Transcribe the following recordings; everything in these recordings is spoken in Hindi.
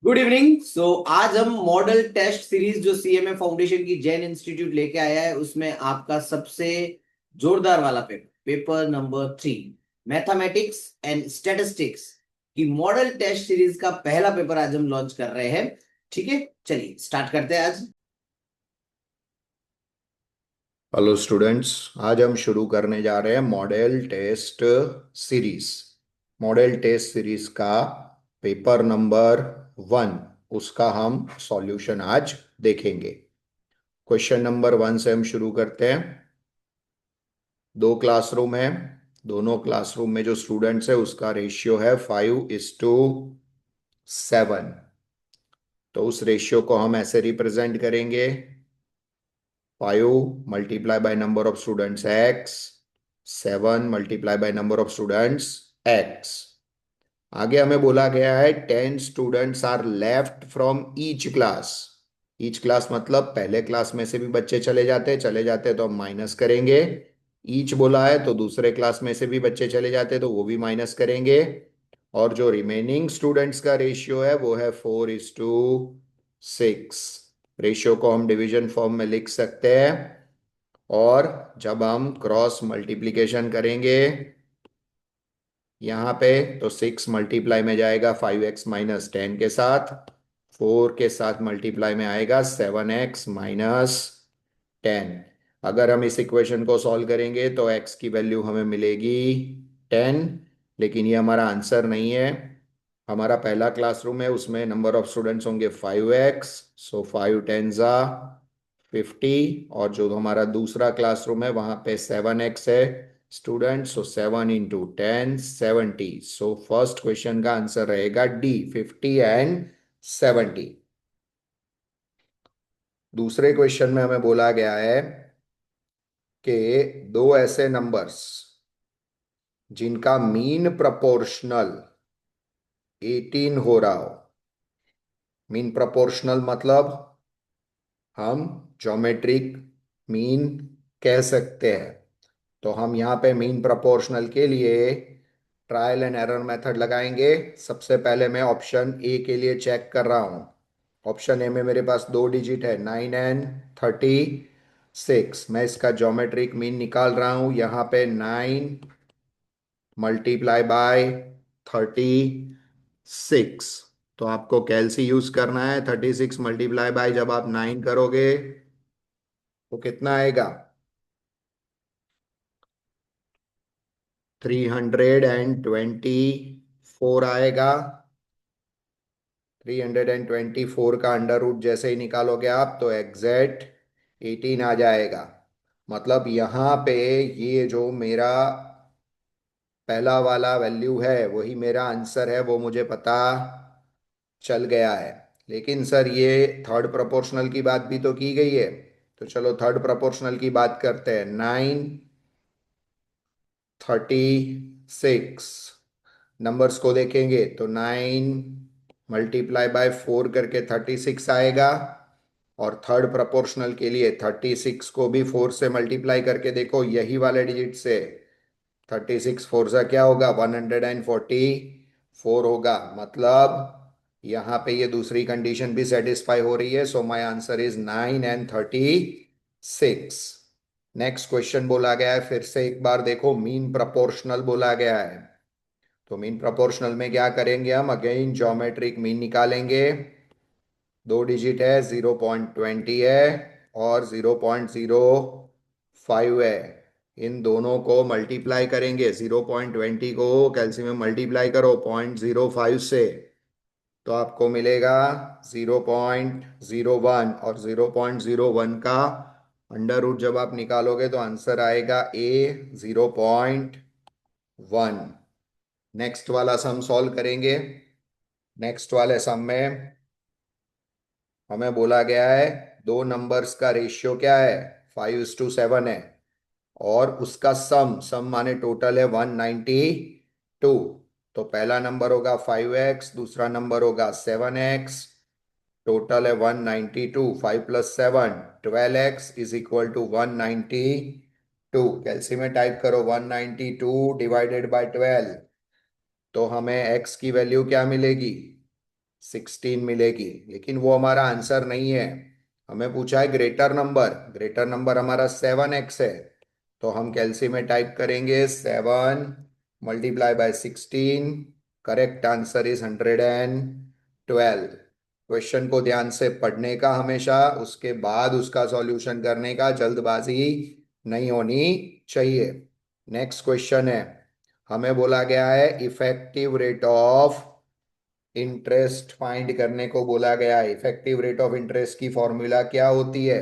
Good evening. आज हम मॉडल टेस्ट सीरीज जो सीएमए फाउंडेशन की जैन इंस्टीट्यूट लेके आया है उसमें आपका सबसे जोरदार वाला paper paper number 3 mathematics and statistics की मॉडल टेस्ट सीरीज का पहला पेपर आज हम लॉन्च कर रहे हैं। ठीक है, चलिए स्टार्ट करते हैं आज। Hello students. आज हम शुरू करने जा रहे हैं model test series. Model test series का पेपर नंबर 1, उसका हम सॉल्यूशन आज देखेंगे। क्वेश्चन नंबर 1 से हम शुरू करते हैं। दो क्लासरूम है। दोनों क्लासरूम में जो स्टूडेंट्स है उसका रेशियो है 5:7। तो उस रेशियो को हम ऐसे रिप्रेजेंट करेंगे: 5 multiply by number of students x, 7 multiply by number of students x. आगे हमें बोला गया है 10 students are left from each class. Each class मतलब पहले क्लास में से भी बच्चे चले जाते तो हम माइनस करेंगे। ईच बोला है तो दूसरे क्लास में से भी बच्चे चले जाते तो वो भी माइनस करेंगे। और जो रिमेनिंग स्टूडेंट्स का रेशियो है वो है 4:6। रेशियो को हम डिवीजन फॉर्म में लिख सकते हैं। और जब हम क्रॉस मल्टीप्लिकेशन करेंगे यहाँ पे तो 6 मल्टीप्लाई में जाएगा 5x-10 के साथ। 4 के साथ मल्टीप्लाई में आएगा 7x-10। अगर हम इस इक्वेशन को सॉल्व करेंगे तो x की वैल्यू हमें मिलेगी 10। लेकिन ये हमारा आंसर नहीं है। हमारा पहला क्लासरूम है उसमें नंबर ऑफ स्टूडेंट्स होंगे 5x। सो 5 10 50। और जो हमारा दूसरा क्लासरूम है वहां पे 7x है स्टूडेंट। सो 7 × 10 70। सो फर्स्ट क्वेश्चन का आंसर रहेगा डी, 50 और 70। दूसरे क्वेश्चन में हमें बोला गया है कि दो ऐसे नंबर्स जिनका मीन प्रोपोर्शनल 18 हो रहा हो। मीन प्रोपोर्शनल मतलब हम ज्योमेट्रिक मीन कह सकते हैं। तो हम यहाँ पे मीन प्रोपोर्शनल के लिए ट्रायल एंड एरर मेथड लगाएंगे। सबसे पहले मैं ऑप्शन ए के लिए चेक कर रहा हूँ। ऑप्शन ए में मेरे पास दो डिजिट है 9 and 36। मैं इसका ज्योमेट्रिक मीन निकाल रहा हूँ। यहाँ पे 9 मल्टीप्लाई बाय 36। तो आपको कैलसी यूज करना है। 36 मल्टीप्लाई बाय जब आप 9 करोगे तो कितना आएगा? 324 आएगा। 324 का अंडर रूट जैसे ही निकालोगे आप तो एग्जैक्ट 18 आ जाएगा। मतलब यहाँ पे ये जो मेरा पहला वाला वैल्यू है वही मेरा आंसर है, वो मुझे पता चल गया है। लेकिन सर ये थर्ड प्रोपोर्शनल की बात भी तो की गई है। तो चलो थर्ड प्रोपोर्शनल की बात करते हैं। 9 36 नंबर्स को देखेंगे तो 9 मल्टीप्लाई बाय 4 करके 36 आएगा। और थर्ड प्रोपोर्शनल के लिए 36 को भी 4 से मल्टीप्लाई करके देखो, यही वाले डिजिट से। 36 4 सा क्या होगा? 144 होगा। मतलब यहाँ पे ये दूसरी कंडीशन भी सेटिस्फाई हो रही है। So my answer is 9 and 36। Next question बोला गया है, फिर से एक बार देखो, मीन प्रोपोर्शनल बोला गया है। तो मीन प्रोपोर्शनल में क्या करेंगे? हम अगेन ज्योमेट्रिक मीन निकालेंगे। दो डिजिट है, 0.20 है और 0.05 है। इन दोनों को मल्टीप्लाई करेंगे। 0.20 को कैल्सियम में मल्टीप्लाई करो 0.05 से तो आपको मिलेगा 0.01। और 0.01 का अंडर रूट जब आप निकालोगे तो आंसर आएगा ए, 0.1। नेक्स्ट वाला सम सॉल्व करेंगे। नेक्स्ट वाले सम में हमें बोला गया है दो नंबर्स का रेशियो क्या है? 5:7 है। और उसका सम सम माने टोटल है 192। तो पहला नंबर होगा 5x, दूसरा नंबर होगा 7x। टोटल है 192। 5 + 7 12x इज इक्वल टू 192। कैलसी में टाइप करो 192 डिवाइडेड बाय 12। तो हमें x की वैल्यू क्या मिलेगी? 16 मिलेगी, लेकिन वो हमारा आंसर नहीं है। हमें पूछा है ग्रेटर नंबर हमारा 7x है। तो हम कैलसी में टाइप करेंगे 7 × 16। Correct answer is 112। क्वेश्चन को ध्यान से पढ़ने का हमेशा, उसके बाद उसका सॉल्यूशन करने का, जल्दबाजी नहीं होनी चाहिए। नेक्स्ट क्वेश्चन है, हमें बोला गया है effective rate of interest find करने को बोला गया है। इफेक्टिव रेट ऑफ इंटरेस्ट की फॉर्मूला क्या होती है?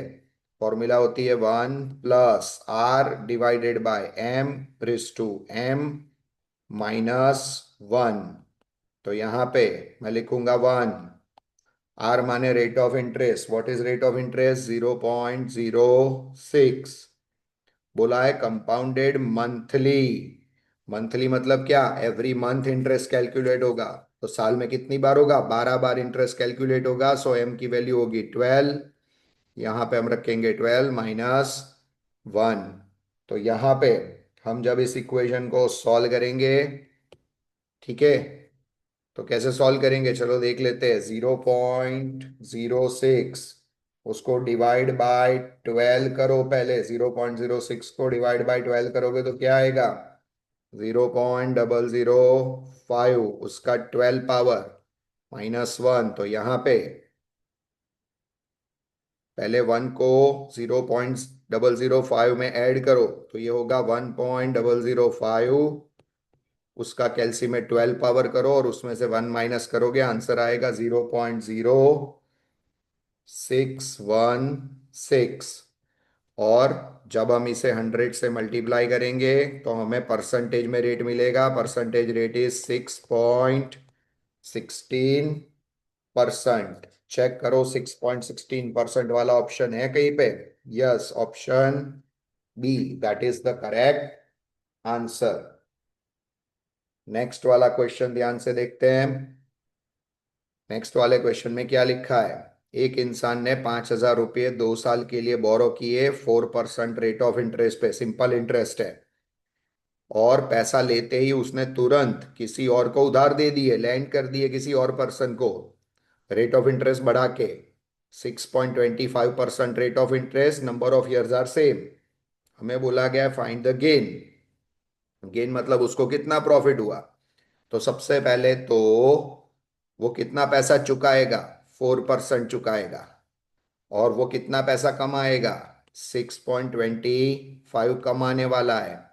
फॉर्मूला होती है 1+R/m⁻m−1। तो यहाँ पे मैं लिखूंगा 1। आर माने rate of interest. What is rate of interest? 0.06। बोला है कंपाउंडेड मंथली। मंथली मतलब क्या? एवरी मंथ इंटरेस्ट कैलकुलेट होगा। तो साल में कितनी बार होगा? 12 बार इंटरेस्ट कैलकुलेट होगा। सो एम की वैल्यू होगी 12। यहाँ पे हम रखेंगे 12 - 1। तो यहाँ पे हम जब इस इक्वेशन को सॉल्व करेंगे, ठीक है, तो कैसे सॉल्व करेंगे चलो देख लेते हैं। 0.06 उसको डिवाइड बाय 12 करो। पहले 0.06 को डिवाइड बाय 12 करोगे तो क्या आएगा? 0.005। उसका 12 पावर -1। तो यहाँ पे पहले 1 को 0.005 में ऐड करो तो ये होगा 1.005। उसका कैल्सी में 12 पावर करो और उसमें से 1 माइनस करोगे, आंसर आएगा 0.0616। और जब हम इसे 100 से मल्टीप्लाई करेंगे तो हमें परसेंटेज में रेट मिलेगा। Percentage rate is 6.16%। चेक करो 6.16% वाला ऑप्शन है कहीं पे? Yes, option B, that is the correct answer. Next वाला क्वेश्चन ध्यान से देखते हैं। नेक्स्ट वाले क्वेश्चन में क्या लिखा है? एक इंसान ने 5,000 रुपये 2 साल के लिए बोरो किए 4% रेट ऑफ इंटरेस्ट पे, सिंपल इंटरेस्ट है, और पैसा लेते ही उसने तुरंत किसी और को उधार दे दिए, लैंड कर दिए किसी और पर्सन को, रेट ऑफ इंटरेस्ट बढ़ा के 6.25% rate of interest, number of years are same. हमें बोला गया फाइंड द गेन। गेन मतलब उसको कितना प्रॉफिट हुआ। तो सबसे पहले तो वो कितना पैसा चुकाएगा? 4% चुकाएगा। और वो कितना पैसा कमाएगा? 6.25 कमाने वाला है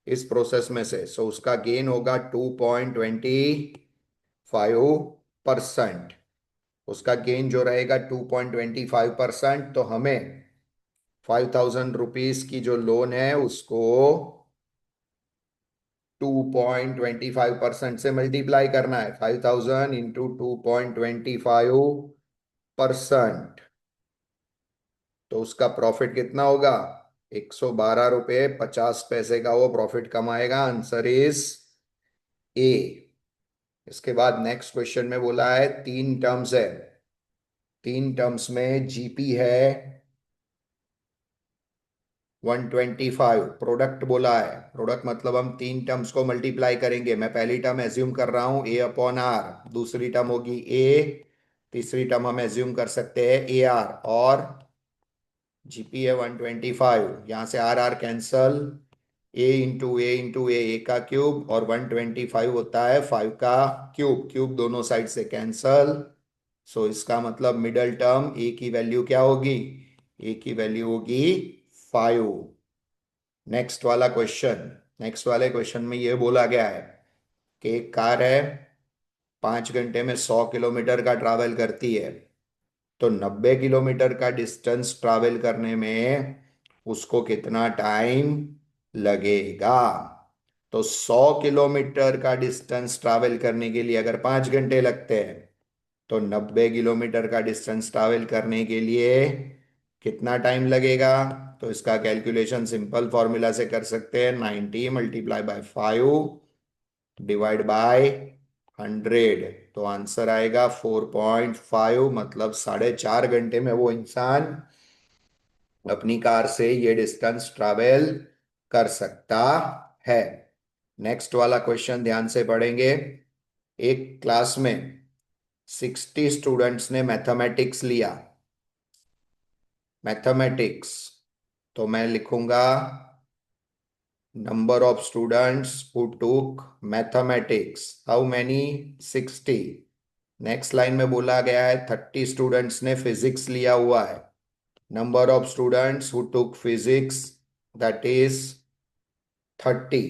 इस प्रोसेस में से। सो उसका गेन होगा 2.25%। उसका गेन जो रहेगा 2.25%। तो हमें 5,000 रुपीज की जो लोन है उसको 2.25% से मल्टीप्लाई करना है। 5,000 इंटू 2.25%। तो उसका प्रॉफिट कितना होगा? 112 रुपये 50 पैसे का वो प्रॉफिट कमाएगा। Answer is a. इसके बाद नेक्स्ट क्वेश्चन में बोला है 3 टर्म्स है। 3 टर्म्स में जीपी है 125। प्रोडक्ट बोला है। प्रोडक्ट मतलब हम 3 टर्म्स को मल्टीप्लाई करेंगे। मैं पहली टर्म एज्यूम कर रहा हूं A/R, दूसरी टर्म होगी ए, तीसरी टर्म हम एज्यूम कर सकते हैं AR, और जीपी है 125। यहां से RR कैंसल, ए का क्यूब, और 125 होता है 5 का क्यूब, क्यूब दोनों साइड से कैंसल। सो इसका मतलब मिडल टर्म ए की वैल्यू क्या होगी? ए की वैल्यू होगी 5। नेक्स्ट वाला क्वेश्चन। नेक्स्ट वाले क्वेश्चन में ये बोला गया है कि एक कार है, 5 घंटे में 100 किलोमीटर का ट्रैवल करती है। तो 90 किलोमीटर का डिस्टेंस ट्रैवल करने में उसको कितना टाइम लगेगा? तो 100 किलोमीटर का डिस्टेंस ट्रैवल करने के लिए अगर 5 घंटे लगते हैं, तो 90 किलोमीटर का डिस्टेंस ट्रैवल करने के लिए कितना टाइम लगेगा? तो इसका कैलकुलेशन सिंपल फॉर्मूला से कर सकते हैं। 90 मल्टीप्लाई बाय 5 डिवाइड बाय 100। तो आंसर आएगा 4.5। मतलब 4.5 घंटे में वो इंसान अपनी कार से ये डिस्टेंस ट्रैवल कर सकता है। नेक्स्ट वाला क्वेश्चन ध्यान से पढ़ेंगे। एक क्लास में 60 स्टूडेंट्स ने मैथमेटिक्स लिया, मैथमेटिक्स, तो मैं लिखूंगा number of students who took mathematics, how many, 60। Next line में बोला गया है 30 स्टूडेंट्स ने फिजिक्स लिया हुआ है, number of students who took physics, that is 30।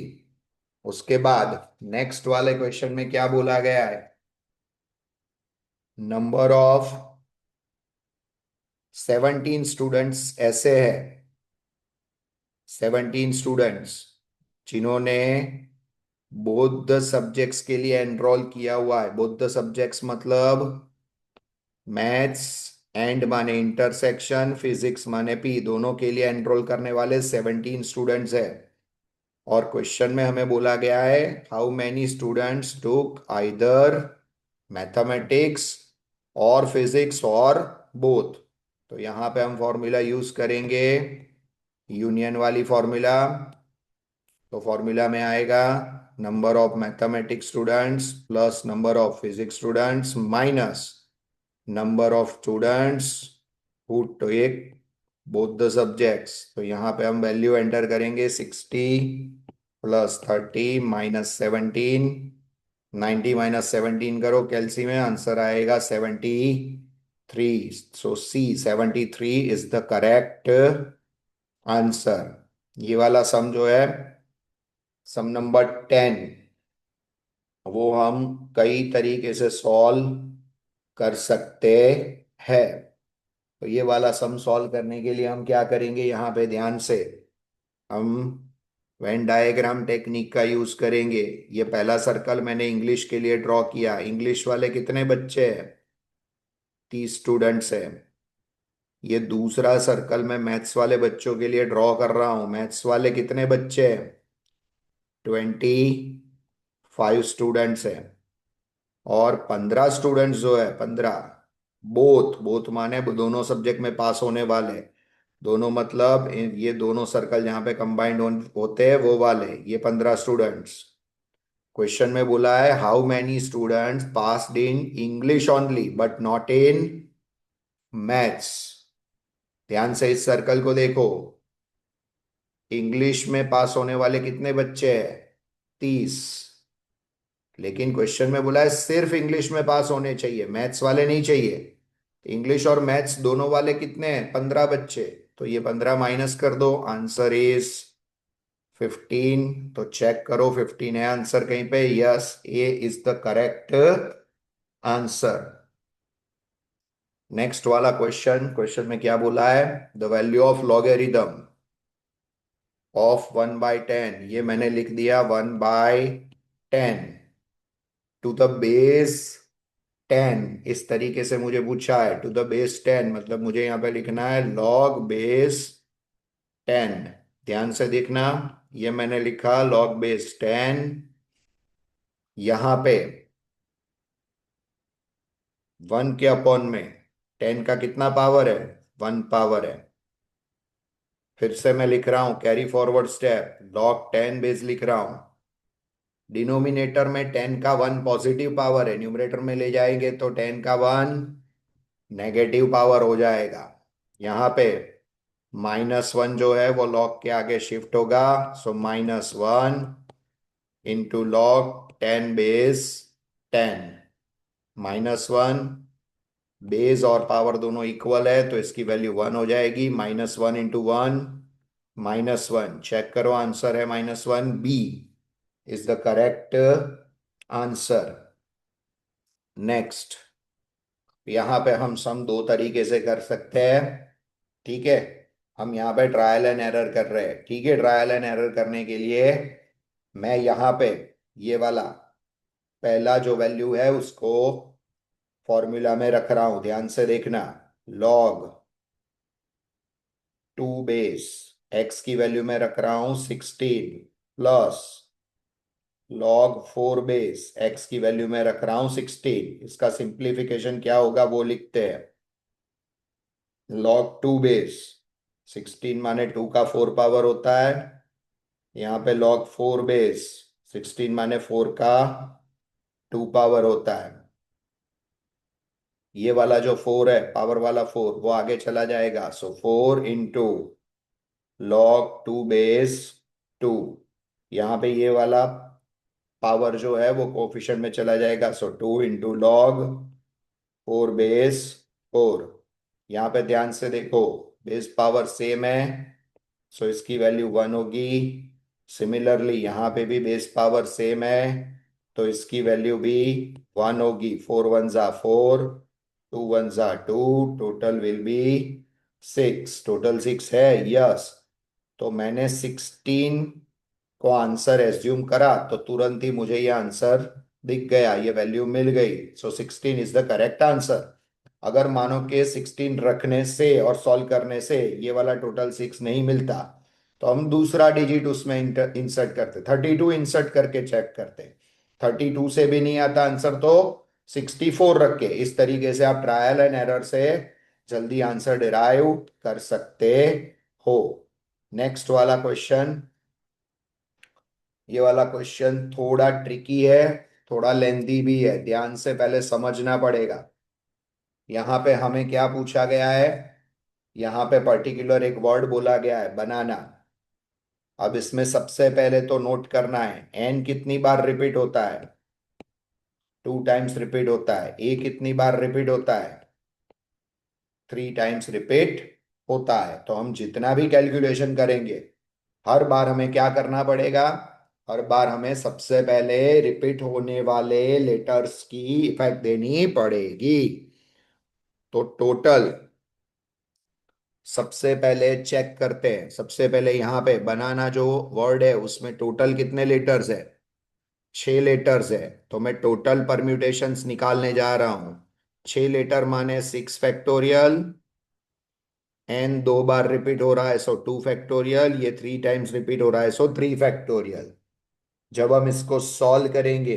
उसके बाद नेक्स्ट वाले क्वेश्चन में क्या बोला गया है, नंबर ऑफ 17 स्टूडेंट्स ऐसे है, 17 स्टूडेंट्स जिन्होंने बौद्ध सब्जेक्ट्स के लिए एनरोल किया हुआ है। बौद्ध सब्जेक्ट्स मतलब मैथ्स, एंड माने इंटरसेक्शन, फिजिक्स माने पी, दोनों के लिए एनरोल करने वाले 17 स्टूडेंट्स है। और क्वेश्चन में हमें बोला गया है how many students took either mathematics और फिजिक्स और बोथ। तो यहां पे हम फॉर्मूला यूज करेंगे यूनियन वाली फॉर्मूला। तो फॉर्मूला में आएगा number of mathematics students plus number of physics students minus number of students who take both the subjects. तो यहाँ पे हम वैल्यू एंटर करेंगे 60 प्लस 30 माइनस 17, 90 माइनस 17 करो कैलसी में, आंसर आएगा 73। सो सी 73 इज द करेक्ट आंसर। ये वाला सम जो है सम नंबर 10, वो हम कई तरीके से सॉल्व कर सकते हैं। तो ये वाला सम सॉल्व करने के लिए हम क्या करेंगे, यहाँ पे ध्यान से हम वेन डायग्राम टेक्निक का यूज करेंगे। ये पहला सर्कल मैंने इंग्लिश के लिए ड्रॉ किया। इंग्लिश वाले कितने बच्चे हैं, 30 स्टूडेंट्स हैं। ये दूसरा सर्कल मैं मैथ्स वाले बच्चों के लिए ड्रॉ कर रहा हूं। मैथ्स वाले कितने बच्चे हैं, 25 स्टूडेंट्स हैं। और 15 स्टूडेंट्स जो है, 15 बोथ, बोथ माने दोनों सब्जेक्ट में पास होने वाले, दोनों मतलब ये दोनों सर्कल जहां पे कंबाइंड होते हैं वो वाले, ये 15 स्टूडेंट्स। क्वेश्चन में बोला है how many students passed in English only but not in maths. ध्यान से इस सर्कल को देखो, इंग्लिश में पास होने वाले कितने बच्चे हैं, 30। लेकिन क्वेश्चन में बोला है सिर्फ इंग्लिश में पास होने चाहिए, मैथ्स वाले नहीं चाहिए। इंग्लिश और मैथ्स दोनों वाले कितने हैं, 15 बच्चे। तो ये 15 माइनस कर दो, आंसर इज 15। तो चेक करो 15 है आंसर कहीं पे, yes, A is the correct answer. Next वाला क्वेश्चन, क्वेश्चन में क्या बोला है, the value of logarithm of 1/10, ये मैंने लिख दिया 1/10 टू द बेस 10। इस तरीके से मुझे पूछा है टू द बेस 10, मतलब मुझे यहां पे लिखना है लॉग बेस 10। ध्यान से देखना, ये मैंने लिखा लॉग बेस 10। यहां पे 1 के अपॉन में 10 का कितना पावर है, 1 पावर है। फिर से मैं लिख रहा हूं carry forward step, log 10 base लिख रहा हूं। डिनोमिनेटर में 10 का 1 पॉजिटिव पावर है, न्यूमरेटर में ले जाएंगे तो 10 का 1 नेगेटिव पावर हो जाएगा। यहाँ पे -1 जो है वो लॉग के आगे शिफ्ट होगा, सो -1 इंटू लॉग 10 बेस 10। -1 बेस और पावर दोनों इक्वल है तो इसकी वैल्यू 1 हो जाएगी। -1 इंटू 1 -1, चेक करो आंसर है -1, B is the correct answer. Next, यहाँ पे हम सम दो तरीके से कर सकते हैं, ठीक है। हम यहाँ पे ट्रायल एंड एरर कर रहे हैं, ठीक है। ट्रायल एंड एरर करने के लिए मैं यहाँ पे ये वाला पहला जो वैल्यू है उसको फॉर्मूला में रख रहा हूं, ध्यान से देखना। लॉग 2 बेस एक्स की वैल्यू में रख रहा हूं 16 प्लस लॉग 4 बेस एक्स की वैल्यू में रख रहा हूं 16। इसका सिंप्लीफिकेशन क्या होगा वो लिखते हैं। लॉग 2 बेस 16 माने 2 का 4 पावर होता है, यहाँ पे लॉग 4 बेस 16 माने 4 का 2 पावर होता है। ये वाला जो 4 है, पावर वाला 4, वो आगे चला जाएगा। सो 4 इंटू log 2 बेस 2। यहाँ पे ये वाला पावर जो है वो कोफिशिएंट में चला जाएगा। सो 2 इंटू log 4 बेस 4। यहाँ पे ध्यान से देखो, बेस पावर सेम है, सो इसकी वैल्यू 1 होगी। सिमिलरली यहाँ पे भी बेस पावर सेम है, तो इसकी वैल्यू भी 1 होगी। 4 1 जा 4, 2 1 जा 2, टोटल विल बी 6। टोटल 6 है, यस। तो मैंने 16 को आंसर एज्यूम करा, तो तुरंत ही मुझे ये आंसर दिख गया, ये वैल्यू मिल गई। सो 16 इज द करेक्ट आंसर। अगर मानो कि 16 रखने से और सॉल्व करने से ये वाला टोटल 6 नहीं मिलता, तो हम दूसरा डिजिट उसमें इंसर्ट करते, 32 इंसर्ट करके चेक करते। 32 से भी नहीं आता आंसर तो 64 रख के, इस तरीके से आप ट्रायल एंड एरर से जल्दी आंसर डिराइव कर सकते हो। नेक्स्ट वाला क्वेश्चन, ये वाला क्वेश्चन थोड़ा ट्रिकी है, थोड़ा लेंथी भी है, ध्यान से पहले समझना पड़ेगा। यहाँ पे हमें क्या पूछा गया है, यहाँ पे पर्टिकुलर एक वर्ड बोला गया है, बनाना। अब इसमें सबसे पहले तो नोट करना है एन कितनी बार रिपीट होता है, 2 टाइम्स रिपीट होता है। ए कितनी बार रिपीट होता है, 3 टाइम्स रिपीट होता है। तो हम जितना भी कैलकुलेशन करेंगे, हर बार हमें क्या करना पड़ेगा, हर बार हमें सबसे पहले रिपीट होने वाले लेटर्स की इफेक्ट देनी पड़ेगी। तो टोटल सबसे पहले चेक करते हैं, सबसे पहले यहाँ पे बनाना जो वर्ड है उसमें टोटल कितने लेटर्स है, 6 लेटर्स है। तो मैं टोटल परम्यूटेशंस निकालने जा रहा हूं। 6 लेटर माने 6 फैक्टोरियल, एन 2 बार रिपीट हो रहा है सो 2 फैक्टोरियल, ये 3 टाइम्स रिपीट हो रहा है सो 3 फैक्टोरियल। जब हम इसको सॉल्व करेंगे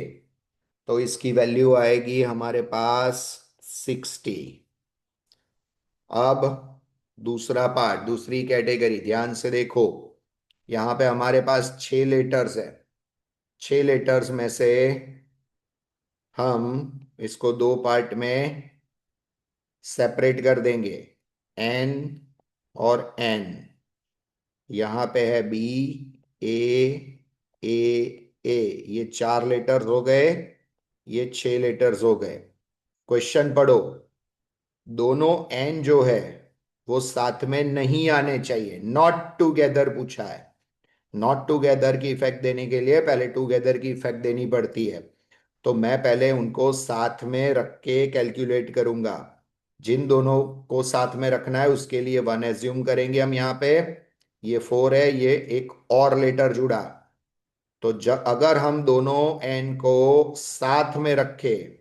तो इसकी वैल्यू आएगी हमारे पास 60। अब दूसरा पार्ट, दूसरी कैटेगरी, ध्यान से देखो। यहाँ पे हमारे पास 6 लेटर्स है, 6 लेटर्स में से हम इसको 2 पार्ट में सेपरेट कर देंगे, एन और एन। यहाँ पे है बी, ए, ए, ये 4 लेटर्स हो गए, ये 6 लेटर्स हो गए। क्वेश्चन पढ़ो, दोनों एन जो है वो साथ में नहीं आने चाहिए, नॉट टुगेदर पूछा है। नॉट टुगेदर की इफेक्ट देने के लिए पहले टुगेदर की इफेक्ट देनी पड़ती है। तो मैं पहले उनको साथ में रख के कैलकुलेट करूंगा। जिन दोनों को साथ में रखना है उसके लिए 1 एज्यूम करेंगे हम यहाँ पे। ये 4 है, ये एक और लेटर जुड़ा। तो जब अगर हम दोनों एन को साथ में रखें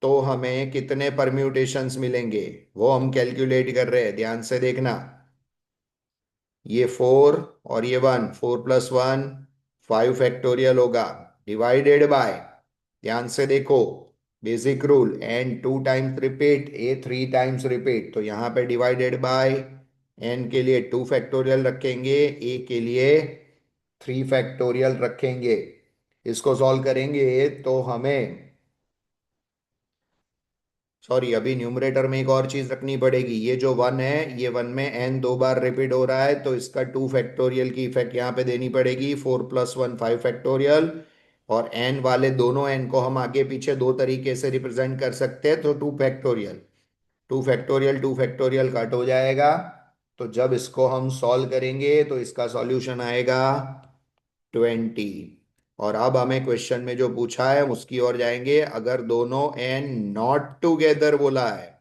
तो हमें कितने परम्यूटेशंस मिलेंगे वो हम कैलकुलेट कर रहे हैं, ध्यान से देखना। ये 4 और ये 1, 4 + 1 5 फैक्टोरियल होगा, डिवाइडेड बाय, ध्यान से देखो, basic rule, n 2 times repeat, a 3 times repeat. तो यहाँ पे डिवाइडेड बाय, एन के लिए 2 फैक्टोरियल रखेंगे, ए के लिए 3 फैक्टोरियल रखेंगे। इसको सॉल्व करेंगे तो हमें, सॉरी, अभी न्यूमरेटर में एक और चीज रखनी पड़ेगी। ये जो 1 है, ये 1 में एन 2 बार रिपीट हो रहा है, तो इसका 2 फैक्टोरियल की इफेक्ट यहाँ पे देनी पड़ेगी। 4 + 1 5 फैक्टोरियल। और एन वाले दोनों एन को हम आगे पीछे 2 तरीके से रिप्रेजेंट कर सकते हैं। तो 2 फैक्टोरियल, 2 फैक्टोरियल 2 फैक्टोरियल कट हो जाएगा। तो जब इसको हम सॉल्व करेंगे तो इसका सॉल्यूशन आएगा 20। और अब हमें क्वेश्चन में जो पूछा है उसकी ओर जाएंगे। अगर दोनों एन नॉट टुगेदर बोला है,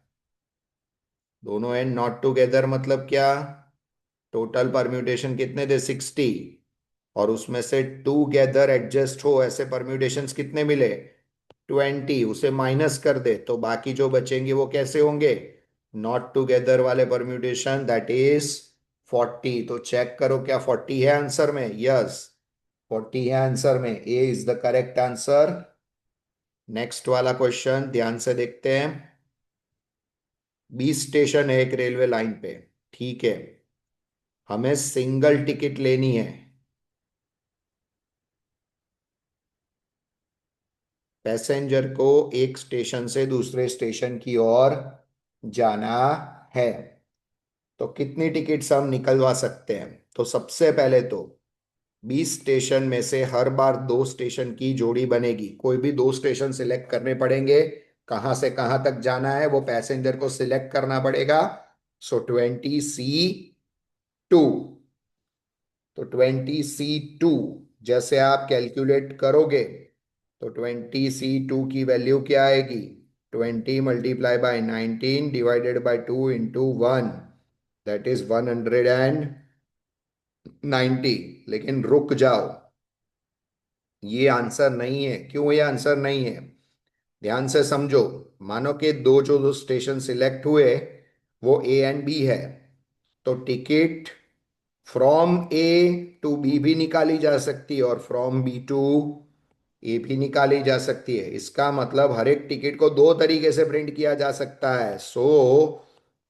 दोनों एन नॉट टुगेदर मतलब क्या, टोटल परम्यूटेशन कितने थे, 60, और उसमें से टुगेदर एडजस्ट हो ऐसे परम्यूटेशंस कितने मिले, 20, उसे माइनस कर दे तो बाकी जो बचेंगे वो कैसे होंगे, नॉट टुगेदर वाले परम्यूटेशन, दैट इज 40। तो चेक करो क्या 40 है आंसर में, यस 40 है आंसर में, A is the correct answer. Next वाला क्वेश्चन ध्यान से देखते हैं। 20 स्टेशन है एक रेलवे लाइन पे, ठीक है, हमें सिंगल टिकट लेनी है। पैसेंजर को एक स्टेशन से दूसरे स्टेशन की ओर जाना है। तो कितनी टिकट्स हम निकलवा सकते हैं? तो सबसे पहले तो 20 स्टेशन में से हर बार 2 स्टेशन की जोड़ी बनेगी। कोई भी 2 स्टेशन सिलेक्ट करने पड़ेंगे। कहां से कहां तक जाना है वो पैसेंजर को सिलेक्ट करना पड़ेगा। सो 20C2। तो 20C2 जैसे आप कैलकुलेट करोगे तो 20C2 की वैल्यू क्या आएगी? 20 × 19 ÷ 2 × 1, दैट इज 190। लेकिन रुक जाओ, ये आंसर नहीं है। क्यों ये आंसर नहीं है? ध्यान से समझो। मानो कि दो स्टेशन सिलेक्ट हुए वो ए एंड बी है, तो ticket from A to B भी निकाली जा सकती है और फ्रॉम बी टू ए भी निकाली जा सकती है। इसका मतलब हर एक टिकट को दो तरीके से प्रिंट किया जा सकता है। सो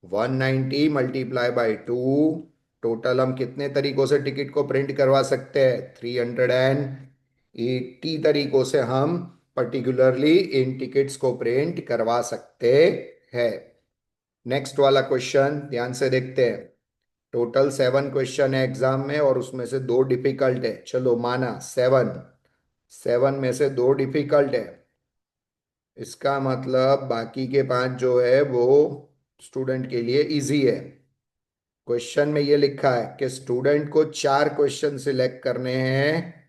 190 × 2, टोटल हम कितने तरीकों से टिकट को प्रिंट करवा सकते हैं? 380 तरीकों से हम पर्टिकुलरली इन टिकट्स को प्रिंट करवा सकते हैं। नेक्स्ट वाला क्वेश्चन ध्यान से देखते हैं। टोटल 7 क्वेश्चन है एग्जाम में और उसमें से 2 डिफिकल्ट है। चलो माना 7 में से 2 डिफिकल्ट है, इसका मतलब बाकी के 5 जो है वो स्टूडेंट के लिए इजी है। क्वेश्चन में ये लिखा है कि स्टूडेंट को 4 क्वेश्चन सिलेक्ट करने हैं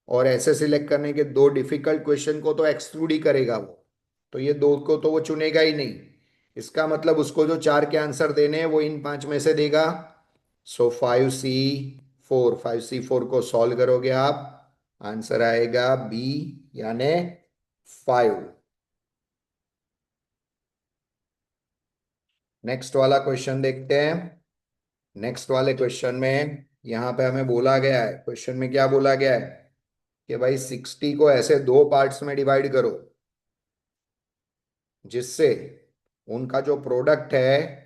और ऐसे सिलेक्ट करने के 2 डिफिकल्ट क्वेश्चन को तो एक्सक्लूड ही करेगा वो। तो ये 2 को तो वो चुनेगा ही नहीं। इसका मतलब उसको जो 4 के आंसर देने हैं वो इन 5 में से देगा। सो 5C4 को सॉल्व करोगे आप, आंसर आएगा बी, यानी 5। नेक्स्ट वाला क्वेश्चन देखते हैं। नेक्स्ट वाले क्वेश्चन में यहां पे हमें बोला गया है, क्वेश्चन में क्या बोला गया है कि भाई 60 को ऐसे 2 पार्ट्स में डिवाइड करो जिससे उनका जो प्रोडक्ट है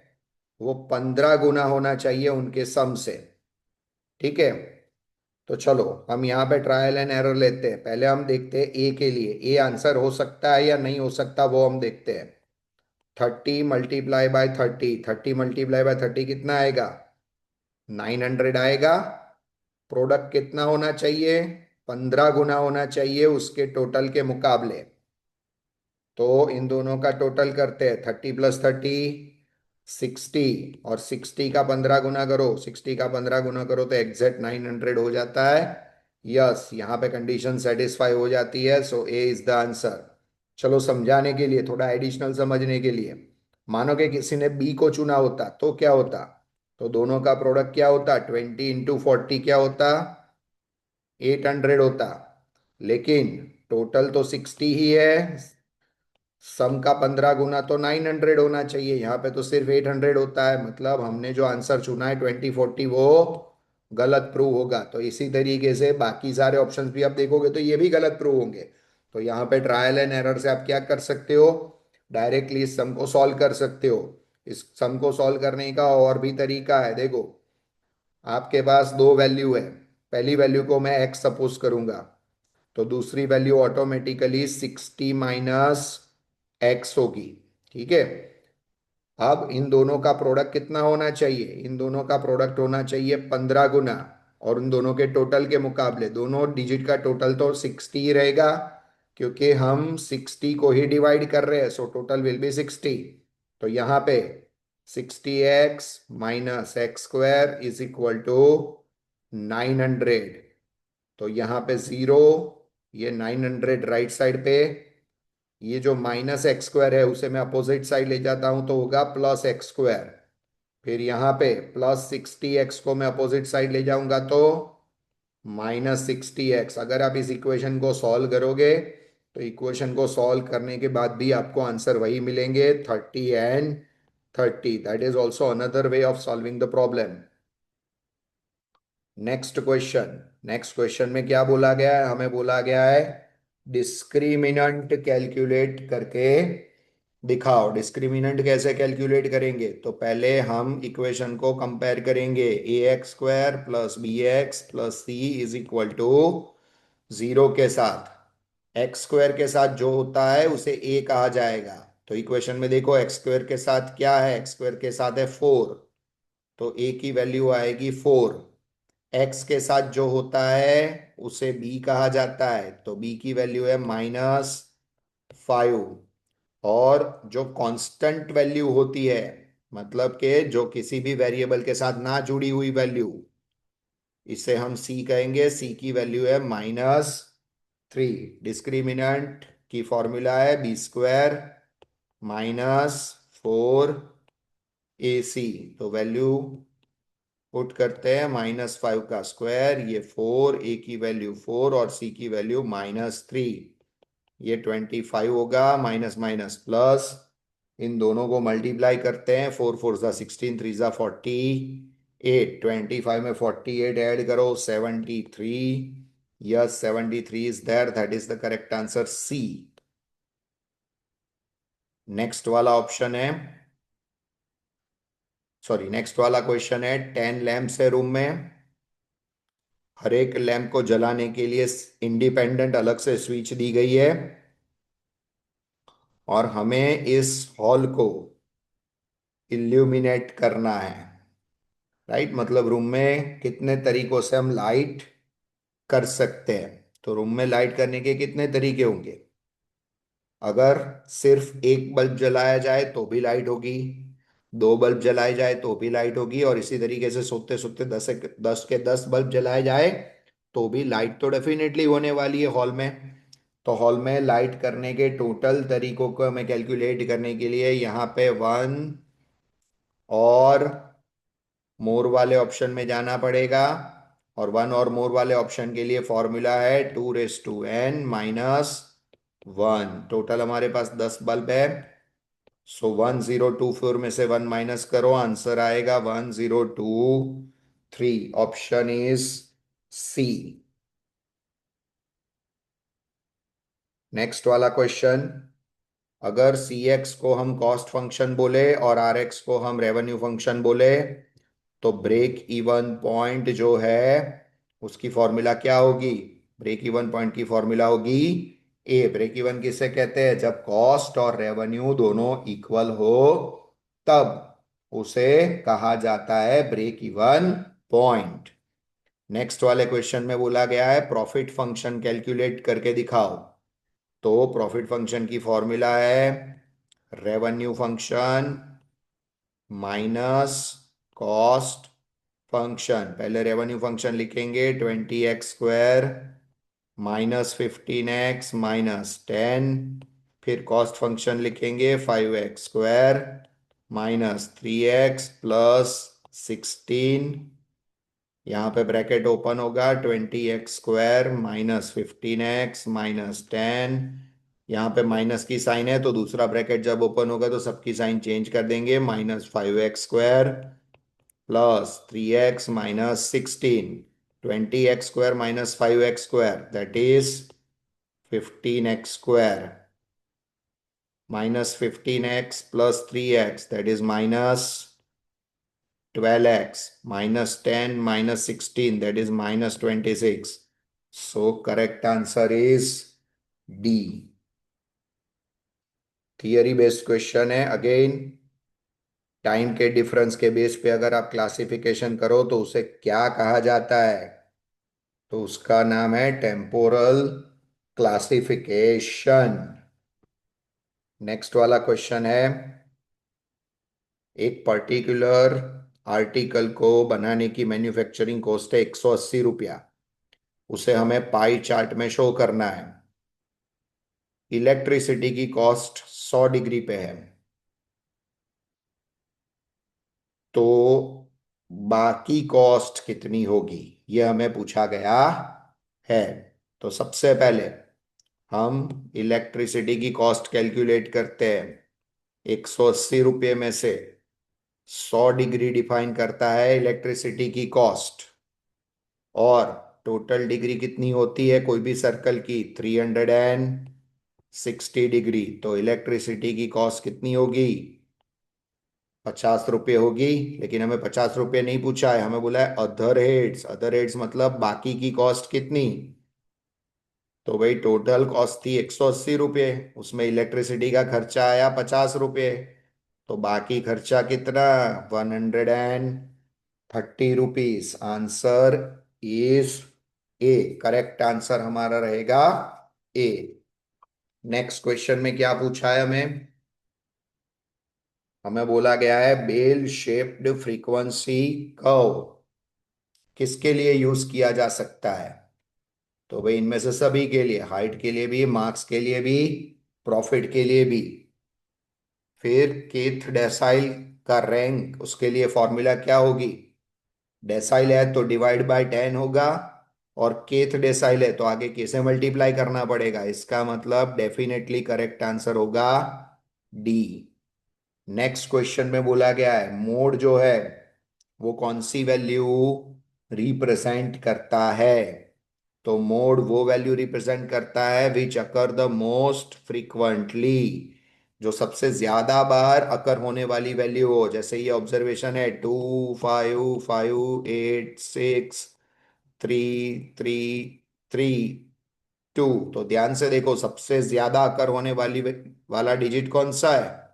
वो 15 गुना होना चाहिए उनके सम से। ठीक है, तो चलो हम यहाँ पे ट्रायल एंड एरर लेते हैं। पहले हम देखते हैं ए के लिए, ए आंसर हो सकता है या नहीं हो सकता वो हम देखते हैं। 30 × 30, 30 × 30 कितना आएगा? 900 आएगा। प्रोडक्ट कितना होना चाहिए? 15 गुना होना चाहिए उसके टोटल के मुकाबले। तो इन दोनों का टोटल करते हैं, 30 + 30 60, और 60 का 15 गुना करो, 60 का 15 गुना करो तो एग्जैक्ट 900 हो जाता है। यस, यहाँ पे कंडीशन सेटिस्फाई हो जाती है। सो ए इज द आंसर। चलो समझाने के लिए, थोड़ा एडिशनल समझने के लिए, मानो कि किसी ने बी को चुना होता तो क्या होता? तो दोनों का प्रोडक्ट क्या होता? 20 × 40 क्या होता? 800 होता। लेकिन टोटल तो 60 ही है, सम का 15 गुना तो 900 होना चाहिए। यहाँ पे तो सिर्फ 800 होता है। मतलब हमने जो आंसर चुना है 2040 वो गलत प्रूव होगा। तो इसी तरीके से बाकी सारे ऑप्शंस भी आप देखोगे तो ये भी गलत प्रूव होंगे। तो यहाँ पे ट्रायल एंड एरर से आप क्या कर सकते हो? डायरेक्टली इस सम को सॉल्व कर सकते हो। इस सम को सॉल्व करने का और भी तरीका है। देखो, आपके पास 2 वैल्यू है। पहली वैल्यू को मैं x सपोज करूंगा, तो दूसरी वैल्यू ऑटोमेटिकली 60 - x होगी। ठीक है, अब इन दोनों का प्रोडक्ट कितना होना चाहिए? इन दोनों का प्रोडक्ट होना चाहिए 15 गुना, और उन दोनों के टोटल के मुकाबले दोनों डिजिट का टोटल तो 60 ही रहेगा, क्योंकि हम 60 को ही डिवाइड कर रहे हैं। So total will be 60। तो यहाँ पे 60x - x² = 900। तो यहाँ पे 0, ये 900 राइट साइड पे, ये जो -x² है उसे मैं अपोजिट साइड ले जाता हूं तो होगा +x²। फिर यहाँ पे +60x को मैं अपोजिट साइड ले जाऊंगा तो -60x। अगर आप इस इक्वेशन को सॉल्व करोगे तो इक्वेशन को सॉल्व करने के बाद भी आपको आंसर वही मिलेंगे, 30 & 30। That is also another way of solving the problem. Next question में क्या बोला गया है? हमें बोला गया है डिस्क्रिमिनंट कैलकुलेट करके दिखाओ। डिस्क्रिमिनंट कैसे कैलकुलेट करेंगे? तो पहले हम इक्वेशन को कंपेयर करेंगे। ax² + bx + c = 0 के साथ। एक्स स्क्वायर के साथ जो होता है उसे ए कहा जाएगा। तो इक्वेशन में देखो एक्स स्क्वायर के साथ क्या है, एक्स स्क्वायर के साथ है 4, तो ए की वैल्यू आएगी 4। एक्स के साथ जो होता है उसे बी कहा जाता है, तो बी की वैल्यू है -5। और जो कांस्टेंट वैल्यू होती है, मतलब कि जो किसी भी वेरिएबल के साथ ना जुड़ी हुई वैल्यू, इसे हम सी कहेंगे। सी की वैल्यू है -3। डिस्क्रिमिनेंट की फॉर्मूला है b² -4ac। तो वैल्यू पुट करते हैं, -5 का स्क्वायर, ये 4, ए की वैल्यू 4 और सी की वैल्यू -3, ये 25 होगा, माइनस माइनस प्लस, इन दोनों को मल्टीप्लाई करते हैं, 4 4 जा 16, 3 जा 48, 25 में 48 ऐड करो 73। Yes, 73 is there, that is the correct answer, C. Next वाला ऑप्शन है, सॉरी नेक्स्ट वाला क्वेश्चन है, 10 लैंप्स है रूम में। हर एक लैंप को जलाने के लिए इंडिपेंडेंट अलग से स्विच दी गई है, और हमें इस हॉल को इल्यूमिनेट करना है। राइट, मतलब रूम में कितने तरीकों से हम लाइट कर सकते हैं। तो रूम में लाइट करने के कितने तरीके होंगे। अगर सिर्फ एक बल्ब जलाया जाए तो भी लाइट होगी, दो बल्ब जलाए जाए तो भी लाइट होगी, और इसी तरीके से सोते सोते 10 के 10 बल्ब जलाए जाए तो भी लाइट तो डेफिनेटली होने वाली है हॉल में। तो हॉल में लाइट करने के टोटल तरीकों को हमें कैलकुलेट करने के लिए यहाँ पे 1 और मोर वाले ऑप्शन में जाना पड़ेगा, और 1 और मोर वाले ऑप्शन के लिए फॉर्मूला है 2n-1। टोटल हमारे पास 10 बल्ब है, सो 1024 में से 1 माइनस करो, आंसर आएगा 1023। Option is C. नेक्स्ट वाला क्वेश्चन, अगर सी एक्स को हम कॉस्ट फंक्शन बोले और आर एक्स को हम रेवेन्यू फंक्शन बोले, तो ब्रेक इवन पॉइंट जो है उसकी फॉर्मूला क्या होगी। ब्रेक इवन पॉइंट की फॉर्मूला होगी ए। ब्रेक इवन किसे कहते हैं, जब कॉस्ट और रेवेन्यू दोनों इक्वल हो तब उसे कहा जाता है ब्रेक इवन पॉइंट। नेक्स्ट वाले क्वेश्चन में बोला गया है प्रॉफिट फंक्शन कैलकुलेट करके दिखाओ। तो प्रॉफिट फंक्शन की फॉर्मूला है revenue function minus cost function. पहले रेवेन्यू फंक्शन लिखेंगे 20x² -15x -10, फिर कॉस्ट फंक्शन लिखेंगे 5x² -3x +16। यहाँ पे ब्रैकेट ओपन होगा, 20x² -15x -10, यहाँ पे माइनस की साइन है तो दूसरा ब्रैकेट जब ओपन होगा तो सबकी साइन चेंज कर देंगे, -5x² +3x -16, 20x² -5x² that is 15x² -15x +3x that is -12x -10 -16 that is -26. So correct answer is D. Theory based question है, अगेन टाइम के डिफरेंस के बेस पे अगर आप क्लासिफिकेशन करो तो उसे क्या कहा जाता है, तो उसका नाम है टेम्पोरल क्लासिफिकेशन। नेक्स्ट वाला क्वेश्चन है, एक पर्टिकुलर आर्टिकल को बनाने की मैन्युफैक्चरिंग कॉस्ट है 180 रुपया, उसे हमें पाई चार्ट में शो करना है। इलेक्ट्रिसिटी की कॉस्ट 100 डिग्री पे है, तो बाकी कॉस्ट कितनी होगी ये हमें पूछा गया है। तो सबसे पहले हम इलेक्ट्रिसिटी की कॉस्ट कैलकुलेट करते हैं। 180 रुपये में से 100 डिग्री डिफाइन करता है इलेक्ट्रिसिटी की कॉस्ट, और टोटल डिग्री कितनी होती है कोई भी सर्कल की, 360 डिग्री। तो इलेक्ट्रिसिटी की कॉस्ट कितनी होगी, 50 रुपये होगी। लेकिन हमें 50 रुपये नहीं पूछा है, हमें बोला है अदर हेड्स। अदर हेड्स मतलब बाकी की कॉस्ट कितनी, तो भाई टोटल कॉस्ट थी 180 रुपये, उसमें इलेक्ट्रिसिटी का खर्चा आया 50 रुपये, तो बाकी खर्चा कितना, 130 rupees. Answer is a. Correct answer हमारा रहेगा ए। नेक्स्ट क्वेश्चन में क्या पूछा है हमें? हमें बोला गया है बेल शेप्ड फ्रीक्वेंसी कर्व किसके लिए यूज किया जा सकता है? तो भाई इनमें से सभी के लिए, हाइट के लिए भी, मार्क्स के लिए भी, प्रॉफिट के लिए भी। फिर केथ डेसाइल का रैंक, उसके लिए फॉर्मूला क्या होगी? डेसाइल है तो डिवाइड बाय 10 होगा, और केथ डेसाइल है तो आगे के से मल्टीप्लाई करना पड़ेगा। इसका मतलब डेफिनेटली करेक्ट आंसर होगा डी। नेक्स्ट क्वेश्चन में बोला गया है मोड जो है वो कौन सी वैल्यू रिप्रेजेंट करता है? तो मोड वो वैल्यू रिप्रेजेंट करता है विच अकर द मोस्ट फ्रीक्वेंटली, जो सबसे ज्यादा बार अकर होने वाली वैल्यू हो। जैसे ये ऑब्जर्वेशन है 2 5 5 8 6 3 3 3 2, तो ध्यान से देखो सबसे ज्यादा अकर होने वाला डिजिट कौन सा है?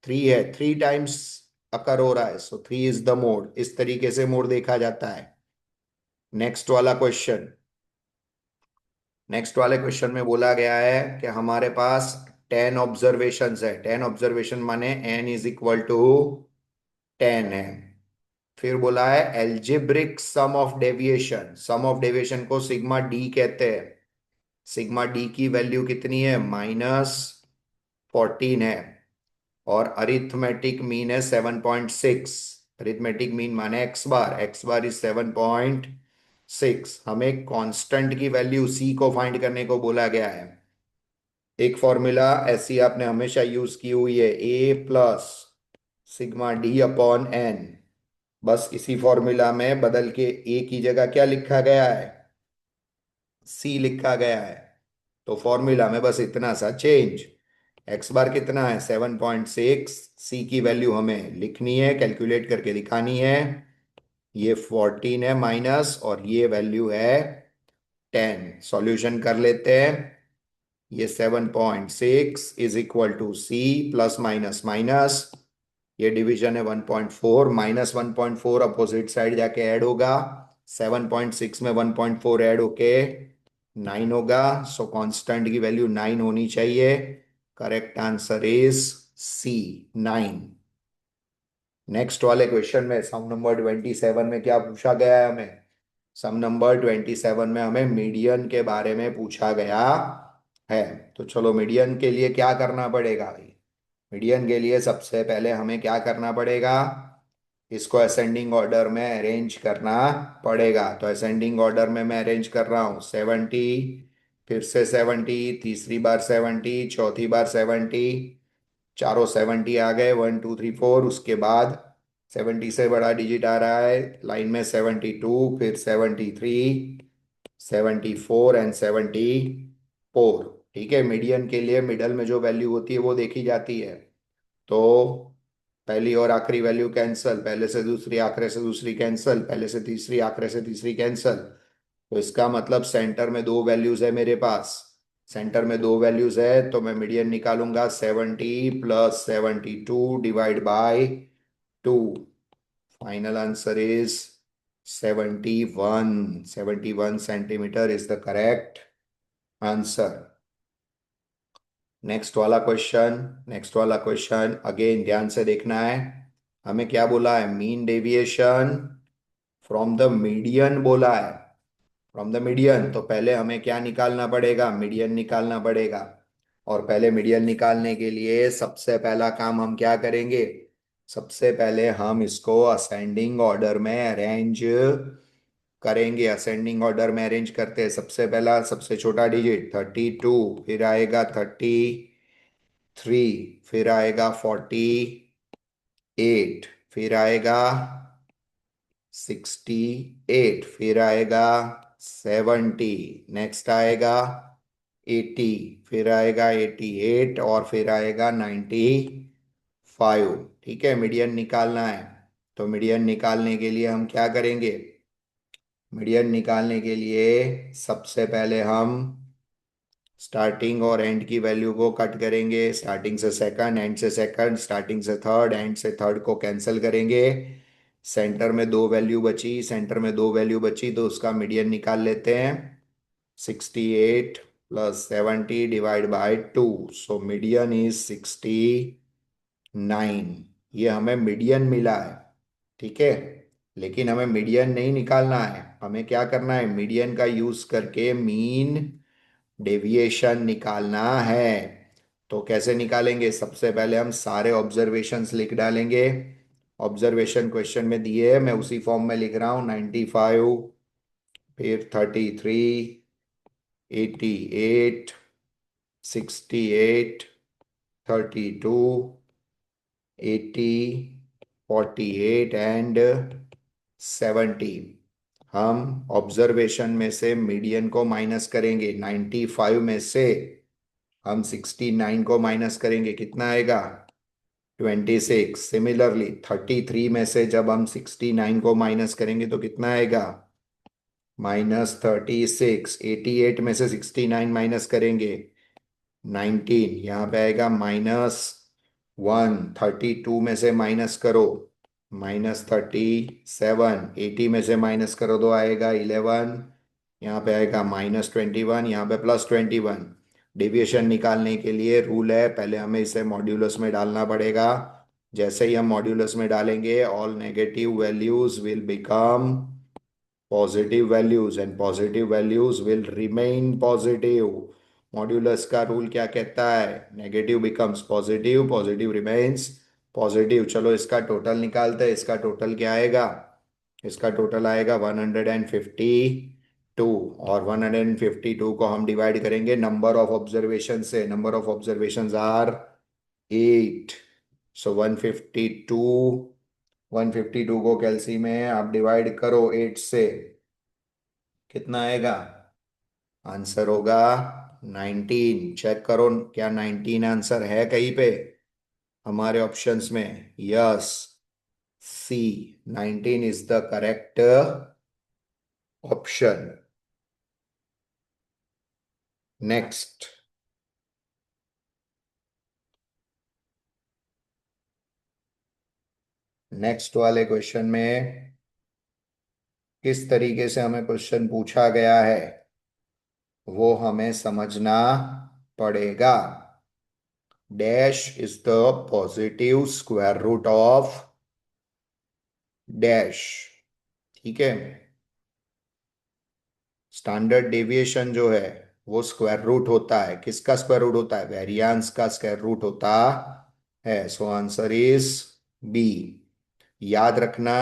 3 है, 3 टाइम्स अकर हो रहा है, सो 3 इज द मोड। इस तरीके से मोड देखा जाता है। नेक्स्ट वाला क्वेश्चन, नेक्स्ट वाले क्वेश्चन में बोला गया है कि हमारे पास 10 ऑब्जर्वेशंस है। 10 ऑब्जर्वेशन माने n = 10 है। फिर बोला है algebraic sum of deviation, sum of deviation को सिग्मा डी कहते हैं। सिग्मा डी की वैल्यू कितनी है? -14 है। और अरिथमेटिक मीन है 7.6। अरिथमेटिक मीन माने एक्स बार इज 7.6। हमें कांस्टेंट की वैल्यू सी को फाइंड करने को बोला गया है। एक फॉर्मूला ऐसी आपने हमेशा यूज की हुई है, a plus sigma d upon n. बस इसी फॉर्मूला में बदल के ए की जगह क्या लिखा गया है? सी लिखा गया है। तो फॉर्मूला में बस इतना सा चेंज। एक्स बार कितना है? 7.6। सी की वैल्यू हमें लिखनी है, कैलकुलेट करके दिखानी है। ये 14 है माइनस, और ये वैल्यू है 10। सॉल्यूशन कर लेते हैं। ये 7.6 is equal to C, plus minus minus, ये डिवीजन है 1.4, -1.4 अपोजिट साइड जाके ऐड होगा। 7.6 में 1.4 ऐड होके 9 होगा। सो कांस्टेंट की वैल्यू 9 होनी चाहिए। Correct answer is C, 9। Next वाले क्वेश्चन में सम नंबर 27 में क्या पूछा गया है हमें? सम नंबर 27 में हमें मीडियन के बारे में पूछा गया है। तो चलो मीडियन के लिए क्या करना पड़ेगा भाई? मीडियन के लिए सबसे पहले हमें क्या करना पड़ेगा? इसको असेंडिंग ऑर्डर में अरेंज करना पड़ेगा। तो असेंडिंग ऑर्डर में मैं अरेंज कर रहा हूँ 70, फिर से 70, तीसरी बार 70, चौथी बार 70, चारों 70 आ गए, 1 2 3 4। उसके बाद 70 से बड़ा डिजिट आ रहा है लाइन में 72, फिर 73, 74 एंड 74। ठीक है, मीडियन के लिए मिडल में जो वैल्यू होती है वो देखी जाती है। तो पहली और आखिरी वैल्यू कैंसल, पहले से दूसरी आखिरी से दूसरी कैंसल, पहले से तीसरी आखिरी से तीसरी कैंसल। तो इसका मतलब सेंटर में दो वैल्यूज है मेरे पास। सेंटर में दो वैल्यूज है तो मैं मीडियन निकालूंगा 70 + 72 divide by 2। Final answer is 71। 71 centimetre is the correct answer. Next वाला क्वेश्चन, नेक्स्ट वाला क्वेश्चन अगेन ध्यान से देखना है। हमें क्या बोला है? Mean deviation from the median बोला है। फ्रॉम द मीडियन, तो पहले हमें क्या निकालना पड़ेगा? मीडियन निकालना पड़ेगा। और पहले मीडियन निकालने के लिए सबसे पहला काम हम क्या करेंगे? सबसे पहले हम इसको असेंडिंग ऑर्डर में अरेंज करेंगे। असेंडिंग ऑर्डर में अरेंज करते हैं। सबसे पहला सबसे छोटा डिजिट 32, फिर आएगा 33, फिर आएगा 48, फिर आएगा 68, फिर आएगा 70, नेक्स्ट आएगा 80, फिर आएगा 88, और फिर आएगा 95। ठीक है, मीडियन निकालना है। तो मीडियन निकालने के लिए हम क्या करेंगे? मीडियन निकालने के लिए सबसे पहले हम स्टार्टिंग और एंड की वैल्यू को कट करेंगे, स्टार्टिंग से सेकंड, एंड से सेकंड, स्टार्टिंग से थर्ड, एंड से थर्ड को कैंसिल करेंगे। सेंटर में दो वैल्यू बची, सेंटर में दो वैल्यू बची तो उसका मीडियन निकाल लेते हैं। 68 plus 70 divide by 2, so median is 69। ये हमें मीडियन मिला है, ठीक है। लेकिन हमें मीडियन नहीं निकालना है, हमें क्या करना है, मीडियन का यूज करके मीन डेविएशन निकालना है। तो कैसे निकालेंगे, सबसे पहले हम सारे ऑब्जर्वेशंस लिख डालेंगे। ऑब्जर्वेशन क्वेश्चन में दिए है, मैं उसी फॉर्म में लिख रहा हूँ। 95, फिर 33, 88, 68, 32, 80, 48 एंड 70। हम ऑब्जर्वेशन में से मीडियन को माइनस करेंगे। 95 में से हम 69 को माइनस करेंगे, कितना आएगा, 26। सिमिलरली 33 में से जब हम 69 को माइनस करेंगे तो कितना आएगा, -36। 88 में से 69 माइनस करेंगे, 19। यहाँ पे आएगा -1। 32 में से माइनस करो, -37। 80 में से माइनस करो तो आएगा 11। यहाँ पे आएगा -21, यहाँ पे +21। डेविएशन निकालने के लिए रूल है, पहले हमें इसे मॉड्यूलस में डालना पड़ेगा। जैसे ही हम मॉड्यूलस में डालेंगे, all negative values will become positive values and positive values will remain positive. Modulus का रूल क्या कहता है, negative becomes positive, positive remains positive. चलो इसका टोटल निकालते हैं। इसका टोटल क्या आएगा, इसका टोटल आएगा 152। और 152 को हम डिवाइड करेंगे नंबर ऑफ ऑब्जर्वेशन से। नंबर ऑफ ऑब्जर्वेशन आर 8, सो 152 को कैलसी में आप डिवाइड करो 8 से, कितना आएगा, आंसर होगा 19। चेक करो क्या 19 आंसर है कहीं पे हमारे ऑप्शंस में। Yes, C 19 is the correct option. Next, next वाले क्वेश्चन में किस तरीके से हमें क्वेश्चन पूछा गया है वो हमें समझना पड़ेगा। Dash is the positive square root of dash, ठीक है। स्टैंडर्ड डेविएशन जो है वो स्क्वायर रूट होता है, किसका स्क्वायर रूट होता है, वेरिएंस का स्क्वायर रूट होता है। So answer is B. याद रखना,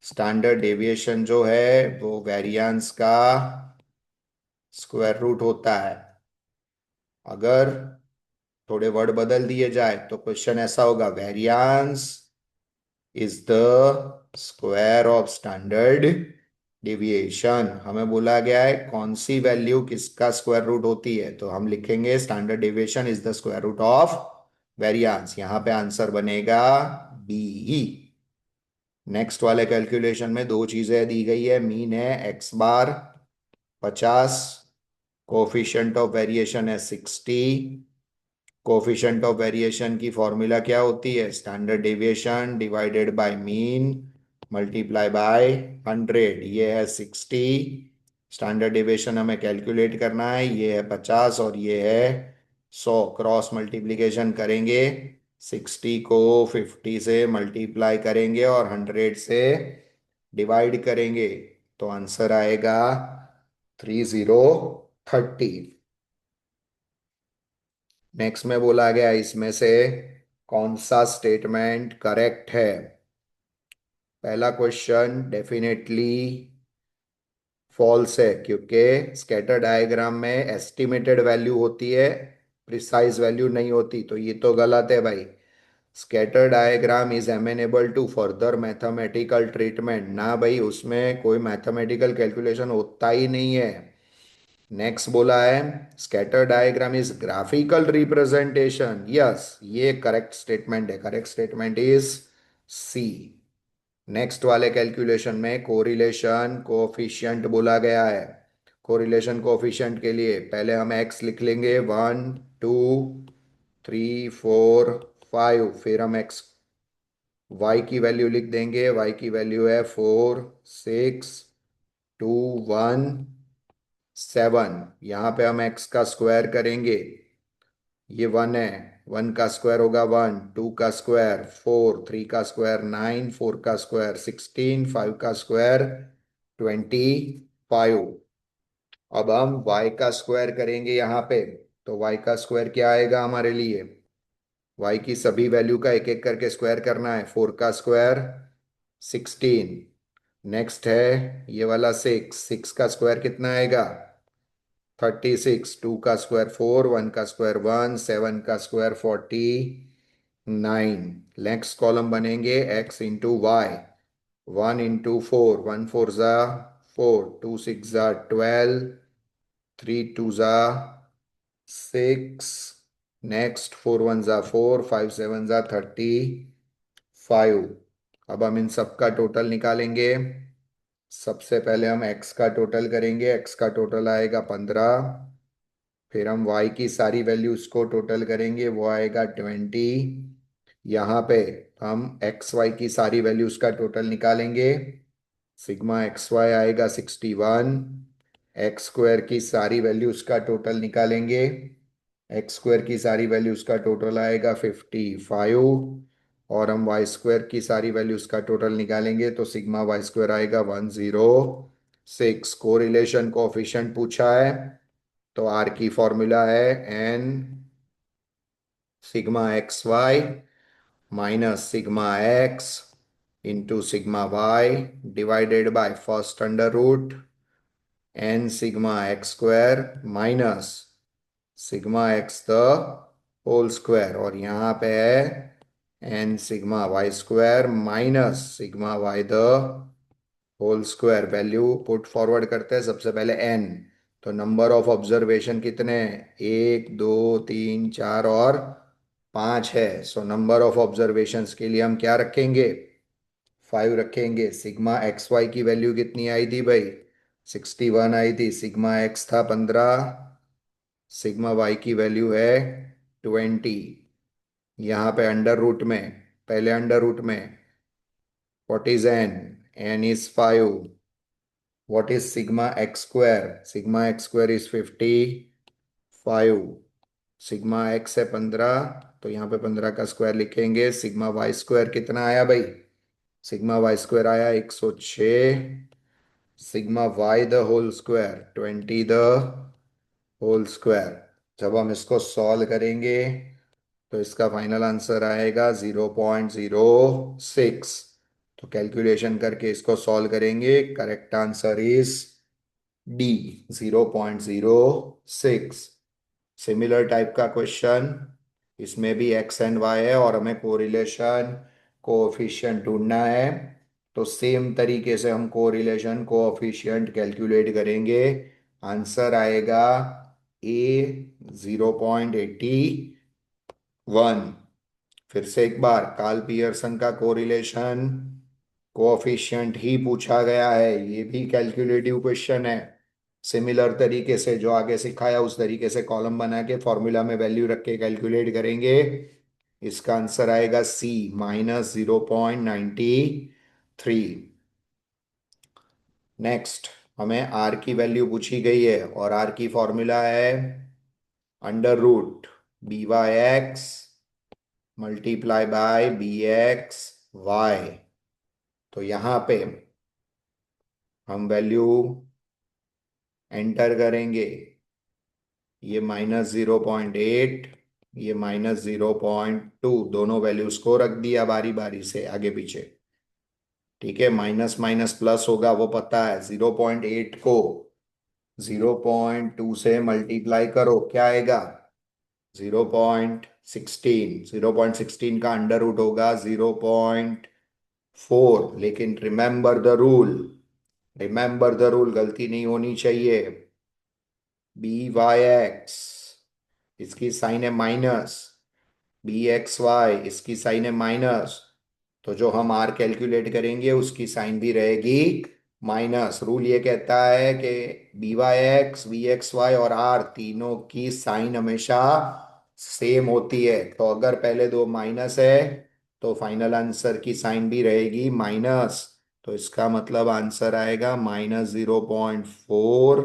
स्टैंडर्ड डेविएशन जो है वो वेरिएंस का स्क्वायर रूट होता है। अगर थोड़े वर्ड बदल दिए जाए तो क्वेश्चन ऐसा होगा, variance is the square of standard deviation. हमें बोला गया है कौन सी वैल्यू किसका स्क्वायर रूट होती है, तो हम लिखेंगे standard deviation is the square root of variance. यहां पे आंसर बनेगा बी ही। नेक्स्ट वाले कैलकुलेशन में दो चीजें दी गई है, मीन है x bar 50, coefficient of variation है 60। कोफिशिएंट ऑफ वेरिएशन की फॉर्मूला क्या होती है, standard deviation divided by mean multiply by 100। ये है 60, स्टैंडर्ड डेविएशन हमें कैलकुलेट करना है। ये है 50 और ये है 100। क्रॉस मल्टीप्लिकेशन करेंगे, 60 को 50 से मल्टीप्लाई करेंगे और 100 से डिवाइड करेंगे तो आंसर आएगा 3030। नेक्स्ट में बोला गया इसमें से कौन सा स्टेटमेंट करेक्ट है। पहला क्वेश्चन डेफिनेटली फॉल्स है, क्योंकि स्कैटर डायग्राम में एस्टिमेटेड वैल्यू होती है, प्रिसाइज वैल्यू नहीं होती। तो ये तो गलत है भाई। Scatter diagram is amenable to further mathematical treatment, ना भाई उसमें कोई मैथमेटिकल कैलकुलेशन होता ही नहीं है। नेक्स्ट बोला है scatter diagram is graphical representation, yes ये करेक्ट स्टेटमेंट है। Correct statement is C. Next वाले कैलकुलेशन में कोरिलेशन कोफिशिएंट बोला गया है। कोरिलेशन कोएफिशिएंट के लिए पहले हम x लिख लेंगे 1 2 3 4 5, फिर हम x y की वैल्यू लिख देंगे। y की वैल्यू है 4 6 2 1 7। यहाँ पे हम x का स्क्वायर करेंगे, ये 1 है, 1 का स्क्वायर होगा 1, 2 का स्क्वायर 4, 3 का स्क्वायर 9, 4 का स्क्वायर 16, 5 का स्क्वायर 25। अब हम y का स्क्वायर करेंगे यहाँ पे, तो y का स्क्वायर क्या आएगा हमारे लिए? y की सभी वैल्यू का एक एक करके स्क्वायर करना है। 4 का स्क्वायर 16, नेक्स्ट है ये वाला 6, 6 का स्क्वायर कितना आएगा? 36, 2 का स्क्वायर 4, 1 का स्क्वायर 1, 7 का स्क्वायर 49। नेक्स्ट कॉलम बनेंगे x इंटू वाई, 1 इंटू 4, 1 4 ज़ा 4, 2 6 ज़ा 12, 3 2 ज़ा 6, नेक्स्ट 4 1 ज़ा 4, 5 7 ज़ा 35। अब हम इन सब का टोटल निकालेंगे। सबसे पहले हम x का टोटल करेंगे, x का टोटल आएगा 15। फिर हम y की सारी वैल्यूज को टोटल करेंगे, वो आएगा 20। यहाँ पे हम एक्स वाई की सारी वैल्यूज का टोटल निकालेंगे, सिग्मा एक्स वाई आएगा 61। एक्स स्क्वायर की सारी वैल्यूज का टोटल निकालेंगे, एक्स स्क्वायर की सारी वैल्यूज का टोटल आएगा 55। और हम वाई स्क्वायर की सारी वैल्यूज का टोटल निकालेंगे तो सिग्मा वाई स्क्वायर आएगा 106। कोरिलेशन कोएफिशिएंट पूछा है, तो आर की फॉर्मूला है n sigma x y minus sigma x into sigma y divided by first under root n sigma x square minus sigma x the whole square, और यहाँ पे है n sigma y square minus sigma y the whole square. Value put forward करते हैं, सबसे पहले एन, तो नंबर ऑफ ऑब्जर्वेशन कितने हैं? 1 2 3 4 और 5 है। सो नंबर ऑफ ऑब्जर्वेशंस के लिए हम क्या रखेंगे? 5 रखेंगे। सिग्मा एक्स वाई की वैल्यू कितनी आई थी भाई? 61 आई थी। सिग्मा एक्स था 15, सिग्मा वाई की वैल्यू है 20। यहाँ पे अंडर रूट में, पहले अंडर रूट में what is n? N is 5। What is sigma x square? Sigma x square is 55। Sigma x है 15, तो यहाँ पे 15 का स्क्वायर लिखेंगे। सिग्मा वाई स्क्वायर कितना आया भाई? सिग्मा वाई स्क्वायर आया 106। Sigma y the whole square 20 the whole square. जब हम इसको सॉल्व करेंगे तो इसका फाइनल आंसर आएगा 0.06। तो कैलकुलेशन करके इसको सॉल्व करेंगे, correct answer is D, 0.06। Similar type का क्वेश्चन, इसमें भी एक्स एंड वाई है और हमें कोरिलेशन कोएफिशिएंट ढूंढना है। तो सेम तरीके से हम कोरिलेशन कोएफिशिएंट कैलकुलेट करेंगे। आंसर आएगा ए 0.81। फिर से एक बार, कार्ल पियर्सन का कोरिलेशन कोएफिशिएंट ही पूछा गया है, ये भी कैलकुलेटिव क्वेश्चन है। सिमिलर तरीके से जो आगे सिखाया उस तरीके से कॉलम बना के फॉर्मूला में वैल्यू रख के कैलकुलेट करेंगे। इसका आंसर आएगा सी -0.93। नेक्स्ट, हमें आर की वैल्यू पूछी गई है और आर की फॉर्मूला है under root b y x multiply by b x y. तो यहाँ पे हम वैल्यू एंटर करेंगे, ये -0.8, ये -0.2, दोनों वैल्यूज को रख दिया बारी बारी से आगे पीछे। ठीक है, माइनस माइनस प्लस होगा वो पता है। 0.8 को 0.2 से मल्टीप्लाई करो, क्या आएगा? 0.16। 0.16 का अंडर रूट होगा 0.4। लेकिन remember the rule, remember the rule, गलती नहीं होनी चाहिए। बी वाई एक्स, इसकी साइन है माइनस, बी एक्स वाई इसकी साइन है माइनस, तो जो हम आर कैलकुलेट करेंगे उसकी साइन भी रहेगी माइनस रूल ये कहता है कि b y x, b x y और आर तीनों की साइन हमेशा सेम होती है। तो अगर पहले दो माइनस है तो फाइनल आंसर की साइन भी रहेगी माइनस। तो इसका मतलब आंसर आएगा -0.4।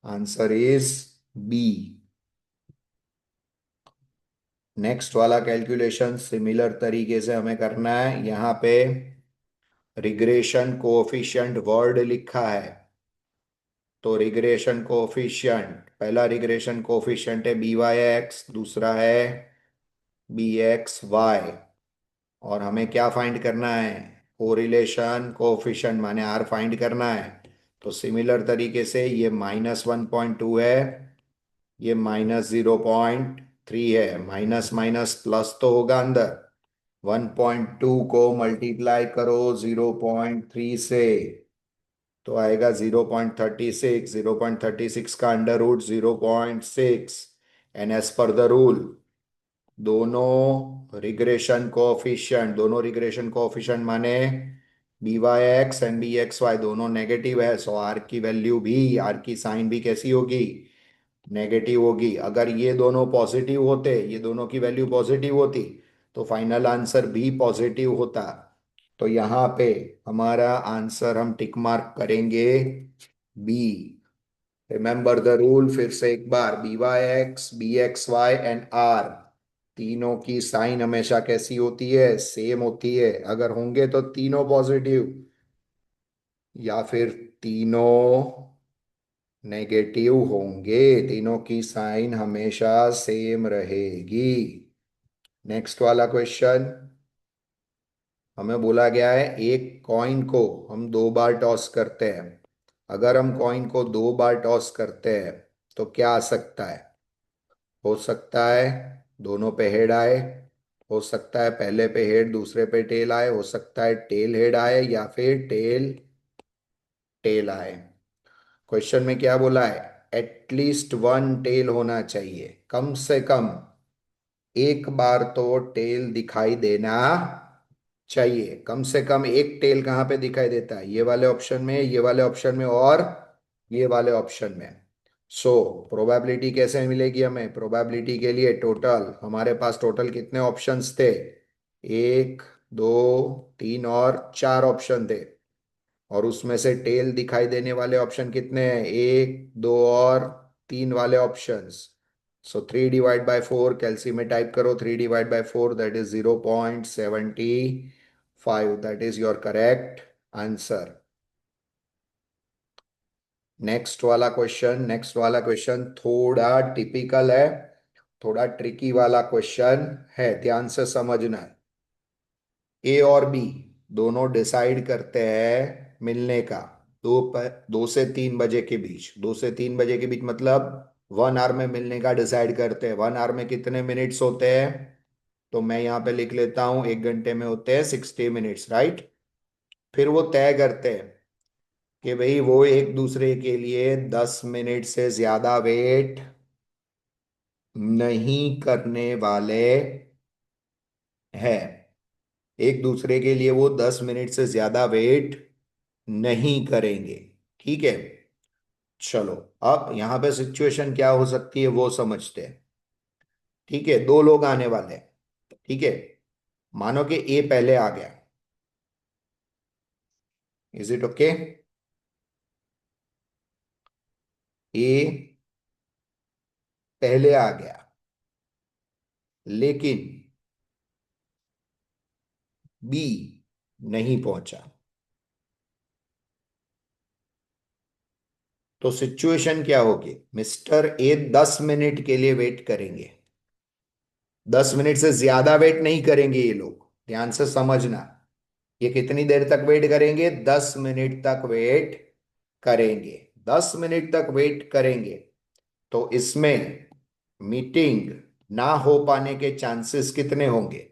Answer is B. नेक्स्ट वाला कैलकुलेशन सिमिलर तरीके से हमें करना है। यहाँ पे रिग्रेशन कोएफिशिएंट वर्ड लिखा है। तो रिग्रेशन कोएफिशिएंट, पहला रिग्रेशन कोएफिशिएंट है बी वाई एक्स, दूसरा है बी एक्स वाई। और हमें क्या फाइंड करना है? कोरिलेशन कोएफिशिएंट माने आर फाइंड करना है। तो सिमिलर तरीके से ये -1.2 है, ये -0.3 है। माइनस माइनस प्लस तो होगा अंदर। 1.2 को मल्टीप्लाई करो 0.3 से तो आएगा 0.36। 0.36 का under root 0.6। And as per the rule दोनों रिग्रेशन कोएफिशिएंट माने b y x and b x y दोनों नेगेटिव है। सो आर की वैल्यू भी, आर की साइन भी कैसी होगी? नेगेटिव होगी। अगर ये दोनों पॉजिटिव होते, ये दोनों की वैल्यू पॉजिटिव होती तो फाइनल आंसर भी पॉजिटिव होता। तो यहाँ पे हमारा आंसर हम टिक मार्क करेंगे बी। रिमेंबर द रूल फिर से एक बार, b y x, b x y and r तीनों की साइन हमेशा कैसी होती है? सेम होती है। अगर होंगे तो तीनों पॉजिटिव या फिर तीनों नेगेटिव होंगे। तीनों की साइन हमेशा सेम रहेगी। नेक्स्ट वाला क्वेश्चन, हमें बोला गया है एक कॉइन को हम 2 बार टॉस करते हैं। अगर हम कॉइन को 2 बार टॉस करते हैं तो क्या आ सकता है? हो सकता है दोनों पे हेड आए, हो सकता है पहले पे हेड दूसरे पे टेल आए, हो सकता है टेल हेड आए या फिर टेल टेल आए। क्वेश्चन में क्या बोला है? एटलीस्ट वन टेल होना चाहिए, कम से कम एक बार तो टेल दिखाई देना चाहिए। कम से कम एक टेल कहाँ पे दिखाई देता है? ये वाले ऑप्शन में, ये वाले ऑप्शन में और ये वाले ऑप्शन में। सो प्रोबेबिलिटी कैसे मिलेगी हमें? प्रोबेबिलिटी के लिए टोटल हमारे पास टोटल कितने ऑप्शंस थे? 1, 2, 3 और 4 ऑप्शन थे। और उसमें से टेल दिखाई देने वाले ऑप्शन कितने हैं? 1, 2 और 3 वाले ऑप्शंस। सो 3 डिवाइड बाय 4, कैलसी में टाइप करो 3 divide by 4, that is 0.75। That is your correct answer. Next वाला क्वेश्चन थोड़ा टिपिकल है, थोड़ा ट्रिकी वाला क्वेश्चन है, ध्यान से समझना है। ए और बी दोनों डिसाइड करते हैं मिलने का 2 से 3 बजे के बीच। 2 से 3 बजे के बीच मतलब 1 आवर में मिलने का डिसाइड करते हैं। 1 आवर में कितने मिनट्स होते हैं? तो मैं यहाँ पे लिख लेता हूँ, 1 घंटे में होते हैं 60 मिनट्स, राइट। फिर वो तय करते हैं कि भाई वो एक दूसरे के लिए 10 मिनट से ज्यादा वेट नहीं करने वाले हैं। एक दूसरे के लिए वो 10 मिनट से ज्यादा वेट नहीं करेंगे। ठीक है, चलो अब यहां पे सिचुएशन क्या हो सकती है वो समझते हैं। ठीक है, 2 लोग आने वाले हैं। ठीक है, मानो कि ए पहले आ गया। Is it okay? ए पहले आ गया लेकिन बी नहीं पहुंचा। तो सिचुएशन क्या होगी? मिस्टर ए 10 मिनट के लिए वेट करेंगे। 10 मिनट से ज्यादा वेट नहीं करेंगे ये लोग, ध्यान से समझना। ये कितनी देर तक वेट करेंगे? 10 मिनट तक वेट करेंगे। 10 मिनट तक वेट करेंगे तो इसमें मीटिंग ना हो पाने के चांसेस कितने होंगे?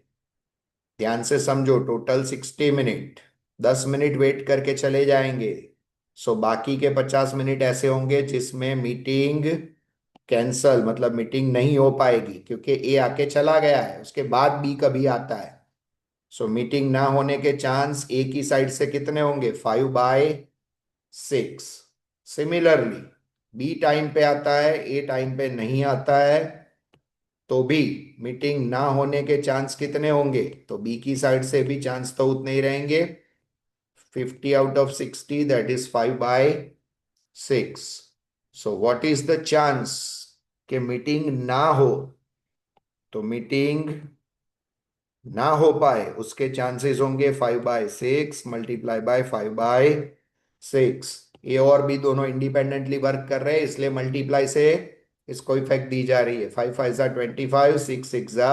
ध्यान से समझो, टोटल 60 मिनट, 10 मिनट वेट करके चले जाएंगे। सो बाकी के 50 मिनट ऐसे होंगे जिसमें मीटिंग कैंसल, मतलब मीटिंग नहीं हो पाएगी क्योंकि ए आके चला गया है, उसके बाद बी कभी आता है। सो मीटिंग ना होने के चांस ए की साइड से कितने होंगे? 5/50। 6। सिमिलरली बी टाइम पे आता है, ए टाइम पे नहीं आता है, तो भी मीटिंग ना होने के चांस कितने होंगे? तो बी की साइड से भी चांस तो उतने ही रहेंगे। 50 out of 60, that is 5/6। So what is the chance कि मीटिंग ना हो? तो मीटिंग ना हो पाए उसके चांसेस होंगे 5/6 मल्टीप्लाई बाय 5/6। ए और बी दोनों इंडिपेंडेंटली वर्क कर रहे हैं, इसलिए मल्टीप्लाई से इसको इफेक्ट दी जा रही है। 5 5 जा 25, 6 6 जा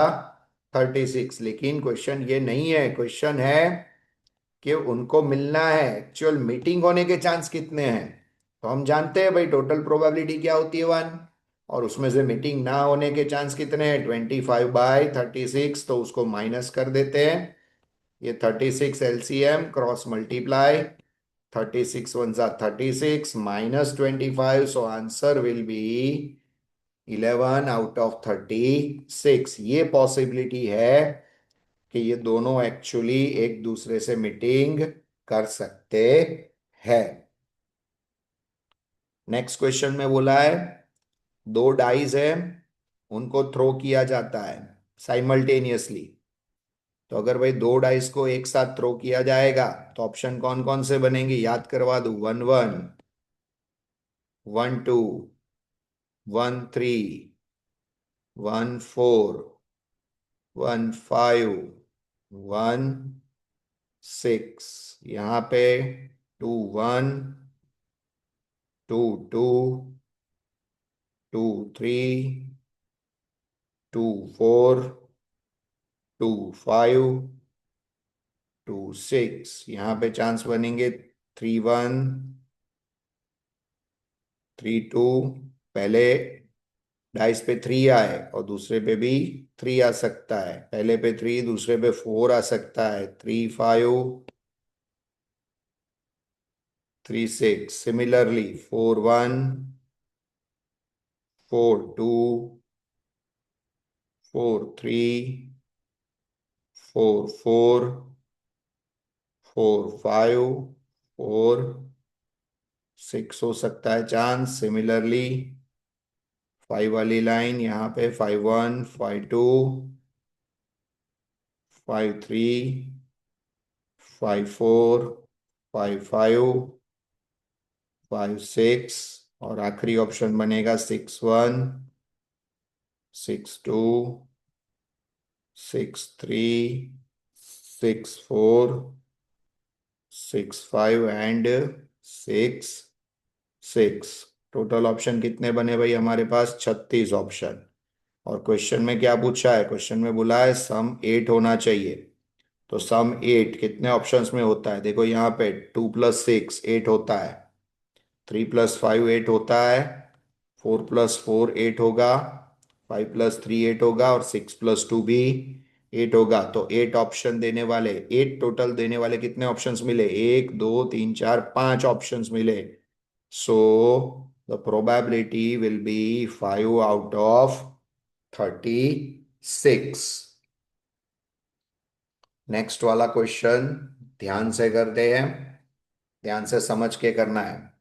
36। लेकिन क्वेश्चन ये नहीं है, क्वेश्चन है कि उनको मिलना है एक्चुअल मीटिंग होने के चांस कितने हैं। तो हम जानते हैं भाई टोटल प्रोबेबिलिटी क्या होती है 1, और उसमें से मीटिंग ना होने के चांस कितने हैं? 25/36। तो उसको माइनस कर देते हैं। ये 36 एलसीएम क्रॉस मल्टीप्लाई, 36 1 जा 36 -25, so answer will be 11 out of 36। ये पॉसिबिलिटी है कि ये दोनों एक्चुअली एक दूसरे से मीटिंग कर सकते हैं। नेक्स्ट क्वेश्चन में बोला है दो डाइस है, उनको थ्रो किया जाता है साइमल्टेनियसली। तो अगर भाई दो डाइस को एक साथ थ्रो किया जाएगा तो ऑप्शन कौन कौन से बनेंगे? याद करवा दूं। 1 1, 1 2, 1 3, 1 4, 1 5, 1 6। यहाँ पे 2 1, 2 2, 2 3, 2 4, 2 5, 2 6। यहाँ पे चांस बनेंगे 3 1, 3 2। पहले डाइस पे 3 आए और दूसरे पे भी 3 आ सकता है। पहले पे 3, दूसरे पे 4 आ सकता है। 3 5, 3 6। सिमिलरली 4 1, 4 2, 4 3, 4 4, 4 5, 4 6 हो सकता है चांस। सिमिलरली 5 वाली लाइन यहाँ पे 5 1, 5 2, 5 3, 5 4, 5 5, 5 6, और आखिरी ऑप्शन बनेगा 6 1, 6 2, 6 3, 6 4, 6 5 एंड 6 6। टोटल ऑप्शन कितने बने भाई हमारे पास? 36 ऑप्शन। और क्वेश्चन में क्या पूछा है? क्वेश्चन में बोला है सम 8 होना चाहिए। तो सम 8 कितने ऑप्शंस में होता है? देखो यहाँ पे 2 + 6 8 होता है, 3 + 5 8 होता है, 4 + 4 8 होगा, 5 + 3 8 होगा, और 6 + 2 भी 8 होगा। तो 8 ऑप्शन देने वाले, 8 टोटल देने वाले कितने ऑप्शंस मिले? 1 2 3 4 5 ऑप्शंस मिले। So the probability will be 5 out of 36। Next वाला क्वेश्चन ध्यान से करते हैं, ध्यान से समझ के करना है।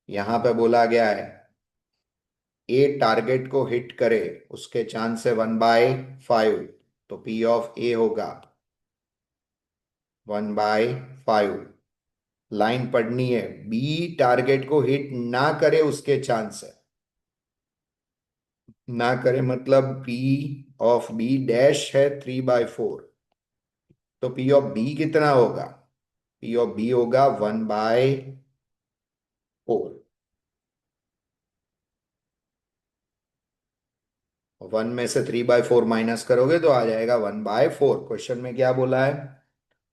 यहां पे बोला गया है ए टारगेट को हिट करे उसके चांस है 1/5। तो पी ऑफ ए होगा 1/5। लाइन पढ़नी है, बी टारगेट को हिट ना करे उसके चांस है। ना करे मतलब पी ऑफ बी डैश है 3/4। तो पी ऑफ बी कितना होगा? पी ऑफ बी होगा 1/4। 1 में से 3/4 माइनस करोगे तो आ जाएगा 1/4। क्वेश्चन में क्या बोला है?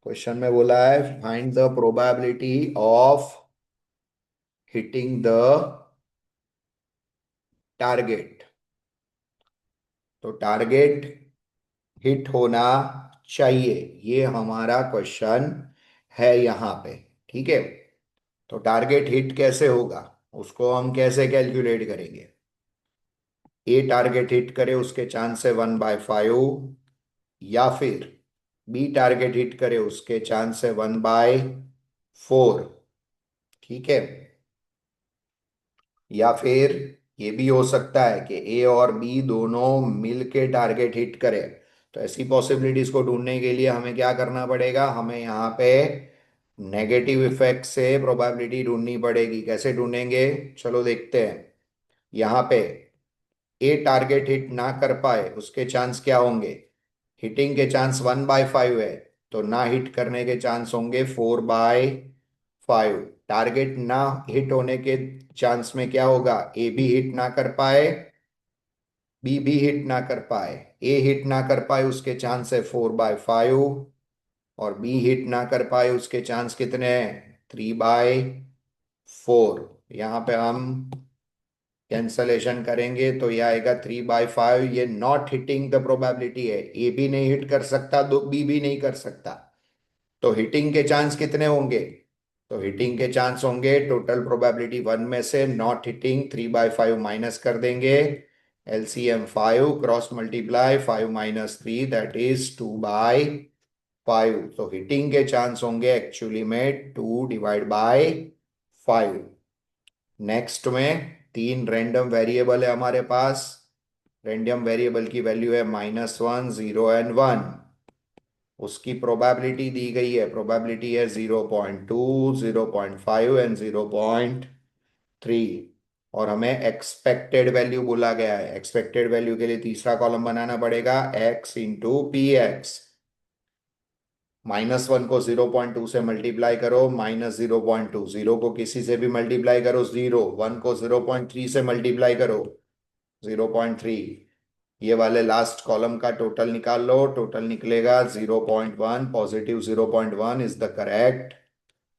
क्वेश्चन में बोला है find the probability of hitting the target. तो टारगेट हिट होना चाहिए, ये हमारा क्वेश्चन है यहाँ पे। ठीक है, तो टारगेट हिट कैसे होगा उसको हम कैसे कैलकुलेट करेंगे? ए टारगेट हिट करे उसके चांस है 1/5, या फिर बी टारगेट हिट करे उसके चांस है 1/4। ठीक है। या फिर ये भी हो सकता है कि ए और बी दोनों मिलके टारगेट हिट करें। तो ऐसी पॉसिबिलिटीज को ढूंढने के लिए हमें क्या करना पड़ेगा, हमें यहाँ पे नेगेटिव इफेक्ट से प्रोबेबिलिटी ढूंढनी पड़ेगी। कैसे ढूंढेंगे, चलो देखते हैं। यहाँ पे ए टारगेट हिट ना कर पाए उसके चांस क्या होंगे, हिटिंग के चांस 1/5 है, तो ना हिट करने के चांस होंगे 4/5। टारगेट ना हिट होने के चांस में क्या होगा, ए भी हिट ना कर पाए, बी भी हिट ना कर पाए। ए हिट ना कर पाए उसके चांस है 4/5, और बी हिट ना कर पाए उसके चांस कितने हैं, 3/4। यहाँ पे हम कैंसलेशन करेंगे तो ये आएगा 3/5। ये नॉट हिटिंग द प्रोबेबिलिटी है, ए भी नहीं हिट कर सकता, दो बी भी नहीं कर सकता। तो हिटिंग के चांस कितने होंगे, तो हिटिंग के चांस होंगे टोटल प्रोबेबिलिटी 1 में से नॉट हिटिंग 3/5 माइनस कर देंगे। LCM 5 cross multiply 5 - 3 that is 2/5। तो हिटिंग के चांस होंगे एक्चुअली में 2/5। नेक्स्ट में तीन रैंडम वेरिएबल है हमारे पास। रैंडम वेरिएबल की वैल्यू है -1, 0 एंड 1। उसकी प्रोबेबिलिटी दी गई है, प्रोबेबिलिटी है 0.2, 0.5 एंड 0.3। और हमें एक्सपेक्टेड वैल्यू बोला गया है। एक्सपेक्टेड वैल्यू के लिए तीसरा कॉलम बनाना पड़ेगा, x इंटू पी एक्स। -1 को 0.2 से मल्टीप्लाई करो, -0.2। 0 को किसी से भी मल्टीप्लाई करो 0, 1 को 0.3 से मल्टीप्लाई करो 0.3। ये वाले लास्ट कॉलम का टोटल निकाल लो, टोटल निकलेगा 0.1। Positive 0.1 is the correct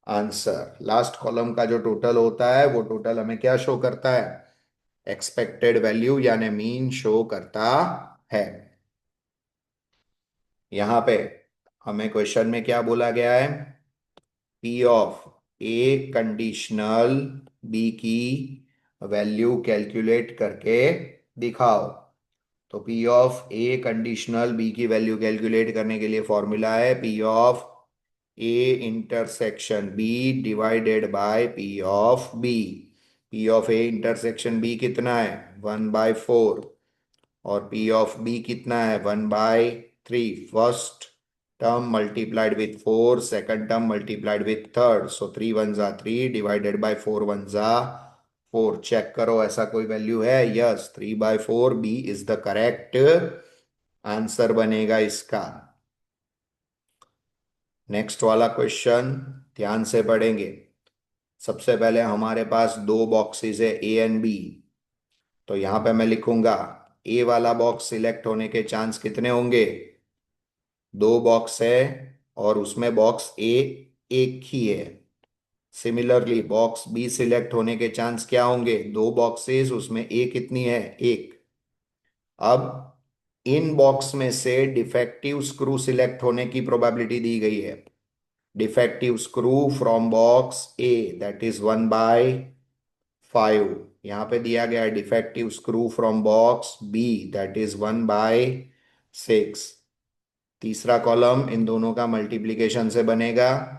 answer. Last column का जो टोटल होता है वो टोटल हमें क्या शो करता है, एक्सपेक्टेड वैल्यू यानी मीन शो करता है। यहां पे हमें क्वेश्चन में क्या बोला गया है, P of A conditional B की वैल्यू कैलकुलेट करके दिखाओ। तो P of A conditional B की वैल्यू कैलकुलेट करने के लिए फॉर्मूला है P of A intersection B divided by P of B. P of A intersection B कितना है, 1/4। और पी ऑफ बी कितना है, 1/3। First term multiplied with 4, second term multiplied with third. So 3 1 जा 3 डिवाइडेड बाय 4 1 जा 4। चेक करो ऐसा कोई वैल्यू है, yes 3/4। B is the correct answer बनेगा इसका। नेक्स्ट वाला क्वेश्चन ध्यान से पढ़ेंगे। सबसे पहले हमारे पास दो बॉक्सेस है ए एंड बी। तो यहां पे मैं लिखूंगा ए वाला बॉक्स सिलेक्ट होने के चांस कितने होंगे, दो बॉक्स है और उसमें बॉक्स ए एक ही है। सिमिलरली बॉक्स बी सिलेक्ट होने के चांस क्या होंगे, दो बॉक्सेस उसमें ए कितनी है, एक। अब इन बॉक्स में से डिफेक्टिव स्क्रू सिलेक्ट होने की प्रोबेबिलिटी दी गई है। Defective screw from box A that is 1/5। यहां पे दिया गया है defective screw from box B that is 1/6। तीसरा कॉलम इन दोनों का मल्टीप्लीकेशन से बनेगा,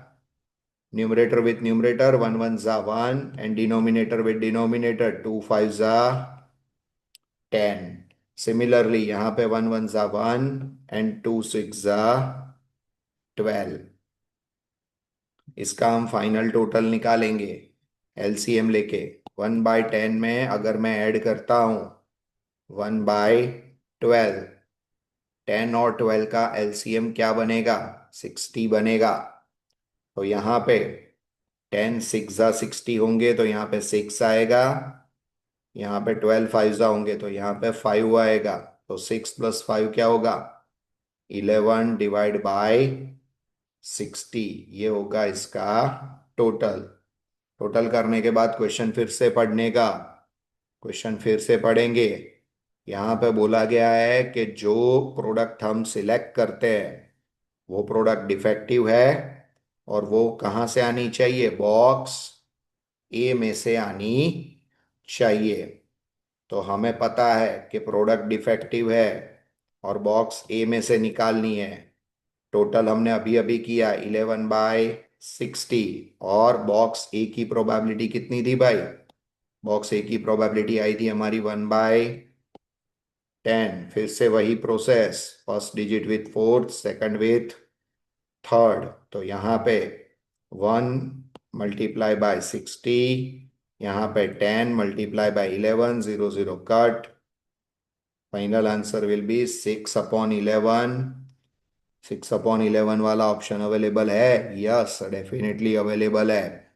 न्यूमरेटर विथ न्यूमरेटर 1 1 जा 1 एंड डिनोमिनेटर विथ डिनोमिनेटर 2 5 जा 10। सिमिलरली यहाँ पे 1 1 जा 1 एंड 2 6 जा 12। इसका हम फाइनल टोटल निकालेंगे एलसीएम लेके। 1/10 में अगर मैं ऐड करता हूँ 1/12, 10 और 12 का एलसीएम क्या बनेगा, 60 बनेगा। तो यहाँ पे 10 6 जा 60 होंगे तो यहाँ पे 6 आएगा। यहाँ पे 12 5 जा होंगे तो यहाँ पे 5 आएगा। तो 6 + 5 क्या होगा, 11 डिवाइड बाय 60। ये होगा इसका टोटल। टोटल करने के बाद क्वेश्चन फिर से पढ़ने का, क्वेश्चन फिर से पढ़ेंगे। यहाँ पे बोला गया है कि जो प्रोडक्ट हम सिलेक्ट करते हैं वो प्रोडक्ट डिफेक्टिव है और वो कहाँ से आनी चाहिए, बॉक्स ए में से आनी चाहिए। तो हमें पता है कि प्रोडक्ट डिफेक्टिव है और बॉक्स ए में से निकालनी है। टोटल हमने अभी अभी किया 11/6 60 और बॉक्स ए की प्रोबेबिलिटी कितनी थी भाई? बॉक्स ए की प्रोबेबिलिटी आई थी हमारी 1/10। फिर से वही process, first digit with fourth, second with third. तो यहाँ पे 1 × 60, यहाँ पे 10 × 11, 0 0 cut. Final answer will be 6/11। 6/11 वाला ऑप्शन अवेलेबल है? यस, डेफिनेटली अवेलेबल है।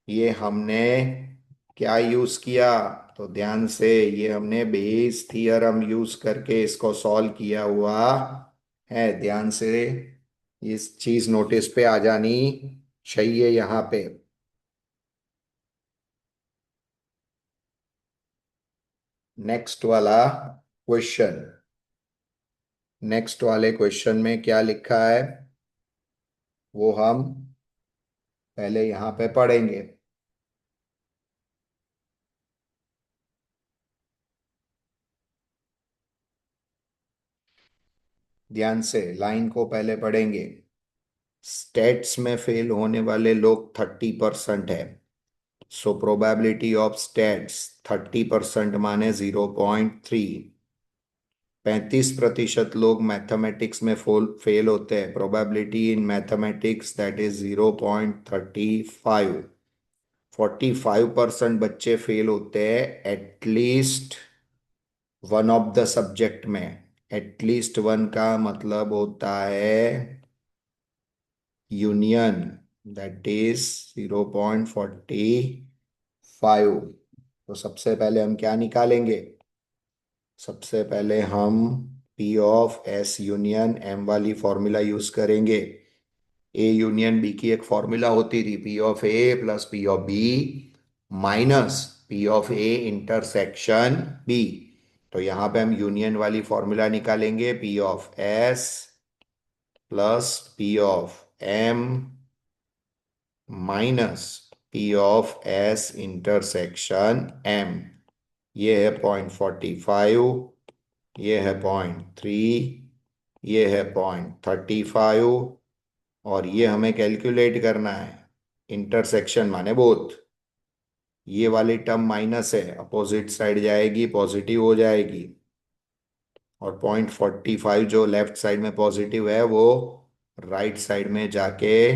ये हमने क्या यूज किया? तो ध्यान से, ये हमने बेस थियरम यूज करके इसको सॉल्व किया हुआ है। ध्यान से इस चीज नोटिस पे आ जानी चाहिए यहाँ पे। नेक्स्ट वाला क्वेश्चन, नेक्स्ट वाले क्वेश्चन में क्या लिखा है वो हम पहले यहाँ पे पढ़ेंगे। ध्यान से लाइन को पहले पढ़ेंगे। स्टेट्स में फेल होने वाले लोग 30% है। सो प्रोबेबिलिटी ऑफ स्टेट्स 30% माने 0.3। 35% लोग मैथमेटिक्स में फेल होते हैं। Probability in mathematics that is 0.35। 45% बच्चे फेल होते हैं at least one of the subject में। एटलीस्ट वन का मतलब होता है यूनियन, दैट इज 0.45। तो सबसे पहले हम क्या निकालेंगे? सबसे पहले हम P of S union M वाली फॉर्मूला यूज करेंगे। A यूनियन B की एक फॉर्मूला होती थी, P of A plus P of B minus P of A intersection B। तो यहां पे हम यूनियन वाली फॉर्मूला निकालेंगे, P of S plus P of M minus P of S intersection M। ये है 0.45, ये है 0.3, ये है 0.35 और ये हमें कैलकुलेट करना है। इंटरसेक्शन माने बोथ। ये वाली टर्म माइनस है, अपोजिट साइड जाएगी, पॉजिटिव हो जाएगी। और 0.45 जो लेफ्ट साइड में पॉजिटिव है वो राइट साइड में जाके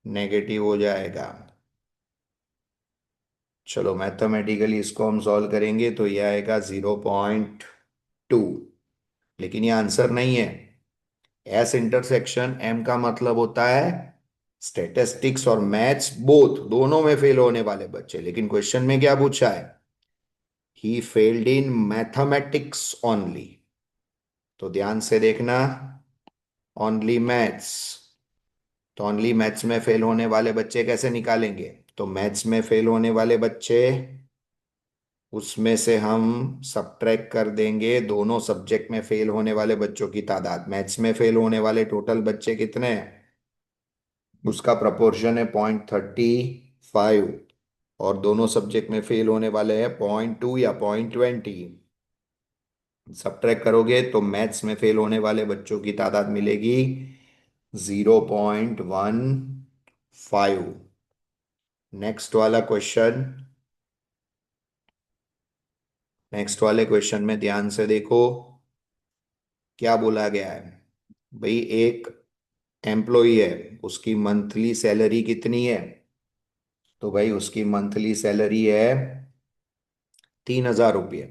नेगेटिव हो जाएगा। चलो मैथमेटिकली इसको हम सॉल्व करेंगे तो ये आएगा 0.2। लेकिन ये आंसर नहीं है। एस इंटरसेक्शन एम का मतलब होता है स्टैटिस्टिक्स और मैथ्स बोथ, दोनों में फेल होने वाले बच्चे। लेकिन क्वेश्चन में क्या पूछा है? He failed in mathematics only. तो ध्यान से देखना, ओनली मैथ्स। तो ओनली मैथ्स में फेल होने वाले बच्चे कैसे निकालेंगे? तो मैथ्स में फेल होने वाले बच्चे, उसमें से हम सब्ट्रैक्ट कर देंगे दोनों सब्जेक्ट में फेल होने वाले बच्चों की तादाद। मैथ्स में फेल होने वाले टोटल बच्चे कितने हैं? उसका प्रपोर्शन है 0.35 और दोनों सब्जेक्ट में फेल होने वाले हैं 0.2 या 0.20। सब्ट्रैक्ट करोगे तो मैथ्स में फेल होने वाले बच्चों की तादाद मिलेगी 0.15। नेक्स्ट वाला क्वेश्चन, नेक्स्ट वाले क्वेश्चन में ध्यान से देखो क्या बोला गया है। भाई एक एम्प्लॉई है, उसकी मंथली सैलरी कितनी है? तो भाई उसकी मंथली सैलरी है 3,000 रुपये।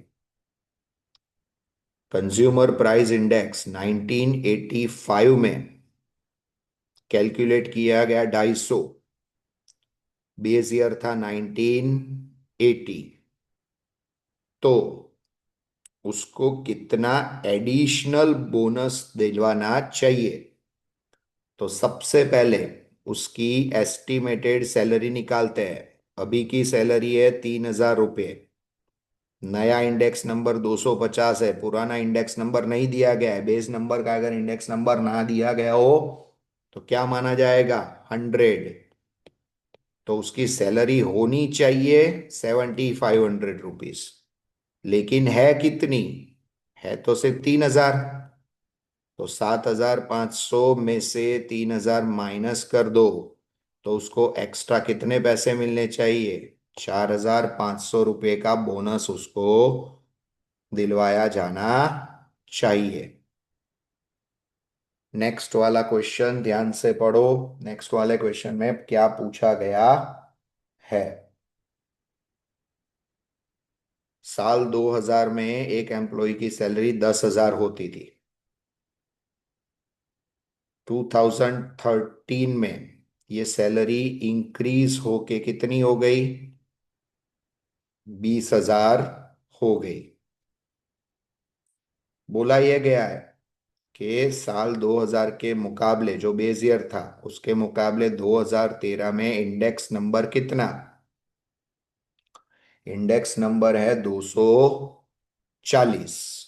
कंज्यूमर प्राइस इंडेक्स 1985 में कैलकुलेट किया गया 250। बेस ईयर था 1980। तो उसको कितना एडिशनल बोनस दिलवाना चाहिए? तो सबसे पहले उसकी एस्टिमेटेड सैलरी निकालते हैं। अभी की सैलरी है 3,000 रुपये। नया इंडेक्स नंबर 250 है, पुराना इंडेक्स नंबर नहीं दिया गया है। बेस नंबर का अगर इंडेक्स नंबर ना दिया गया हो तो क्या माना जाएगा? 100। तो उसकी सैलरी होनी चाहिए 7,500 रुपीज। लेकिन है कितनी? है तो सिर्फ 3,000। तो 7,500 में से 3,000 माइनस कर दो तो उसको एक्स्ट्रा कितने पैसे मिलने चाहिए? 4,500 रुपये का बोनस उसको दिलवाया जाना चाहिए। नेक्स्ट वाला क्वेश्चन ध्यान से पढ़ो। नेक्स्ट वाले क्वेश्चन में क्या पूछा गया है? साल 2000 में एक एम्प्लॉय की सैलरी 10,000 होती थी। 2013 में ये सैलरी इंक्रीज होके कितनी हो गई? 20,000 हो गई। बोला यह गया है कि साल 2000 के मुकाबले जो बेस ईयर था उसके मुकाबले 2013 में इंडेक्स नंबर कितना? इंडेक्स नंबर है 240।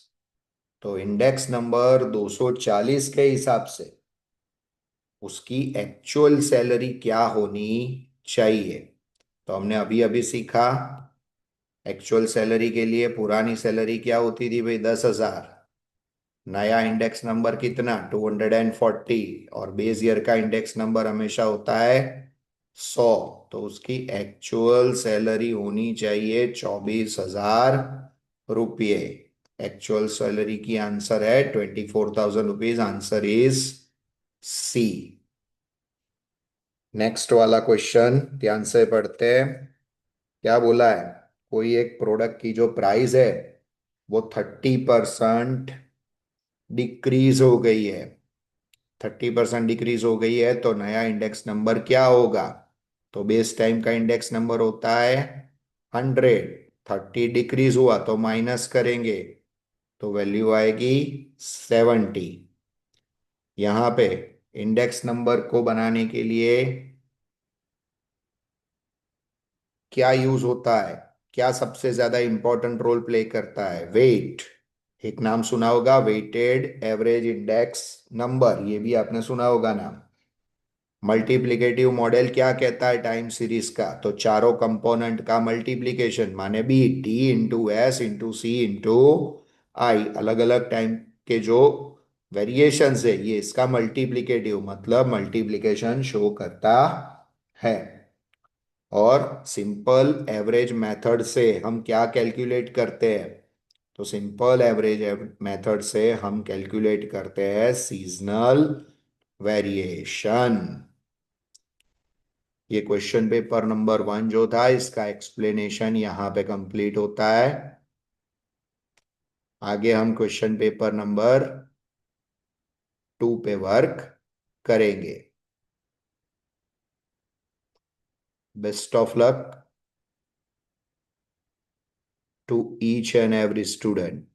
तो इंडेक्स नंबर 240 के हिसाब से उसकी एक्चुअल सैलरी क्या होनी चाहिए? तो हमने अभी अभी सीखा एक्चुअल सैलरी के लिए पुरानी सैलरी क्या होती थी भाई? 10,000। नया इंडेक्स नंबर कितना? 240। और बेस ईयर का इंडेक्स नंबर हमेशा होता है 100। तो उसकी एक्चुअल सैलरी होनी चाहिए 24,000 रुपये। एक्चुअल सैलरी की आंसर है 24,000 rupees. Answer is C. Next वाला क्वेश्चन ध्यान से पढ़ते हैं। क्या बोला है? कोई एक प्रोडक्ट की जो प्राइस है वो 30% डिक्रीज हो गई है। 30% डिक्रीज हो गई है तो नया इंडेक्स नंबर क्या होगा? तो बेस टाइम का इंडेक्स नंबर होता है 100। 30 डिक्रीज हुआ तो माइनस करेंगे तो वैल्यू आएगी 70। यहाँ पे इंडेक्स नंबर को बनाने के लिए क्या यूज होता है? क्या सबसे ज्यादा इंपॉर्टेंट रोल प्ले करता है? वेट। एक नाम सुना होगा, वेटेड एवरेज इंडेक्स नंबर, ये भी आपने सुना होगा नाम। मल्टीप्लिकेटिव मॉडल क्या कहता है टाइम सीरीज का? तो चारों कंपोनेंट का मल्टीप्लिकेशन माने B T into S into C into I. अलग अलग टाइम के जो वेरिएशंस है ये इसका मल्टीप्लिकेटिव मतलब मल्टीप्लिकेशन शो करता है। और सिंपल एवरेज मेथड से हम क्या कैलकुलेट करते हैं? तो सिंपल एवरेज मेथड से हम कैलकुलेट करते हैं सीजनल वेरिएशन। ये क्वेश्चन पेपर नंबर 1 जो था इसका एक्सप्लेनेशन यहाँ पे कंप्लीट होता है। आगे हम क्वेश्चन पेपर नंबर 2 पे वर्क करेंगे। Best of luck to each and every student.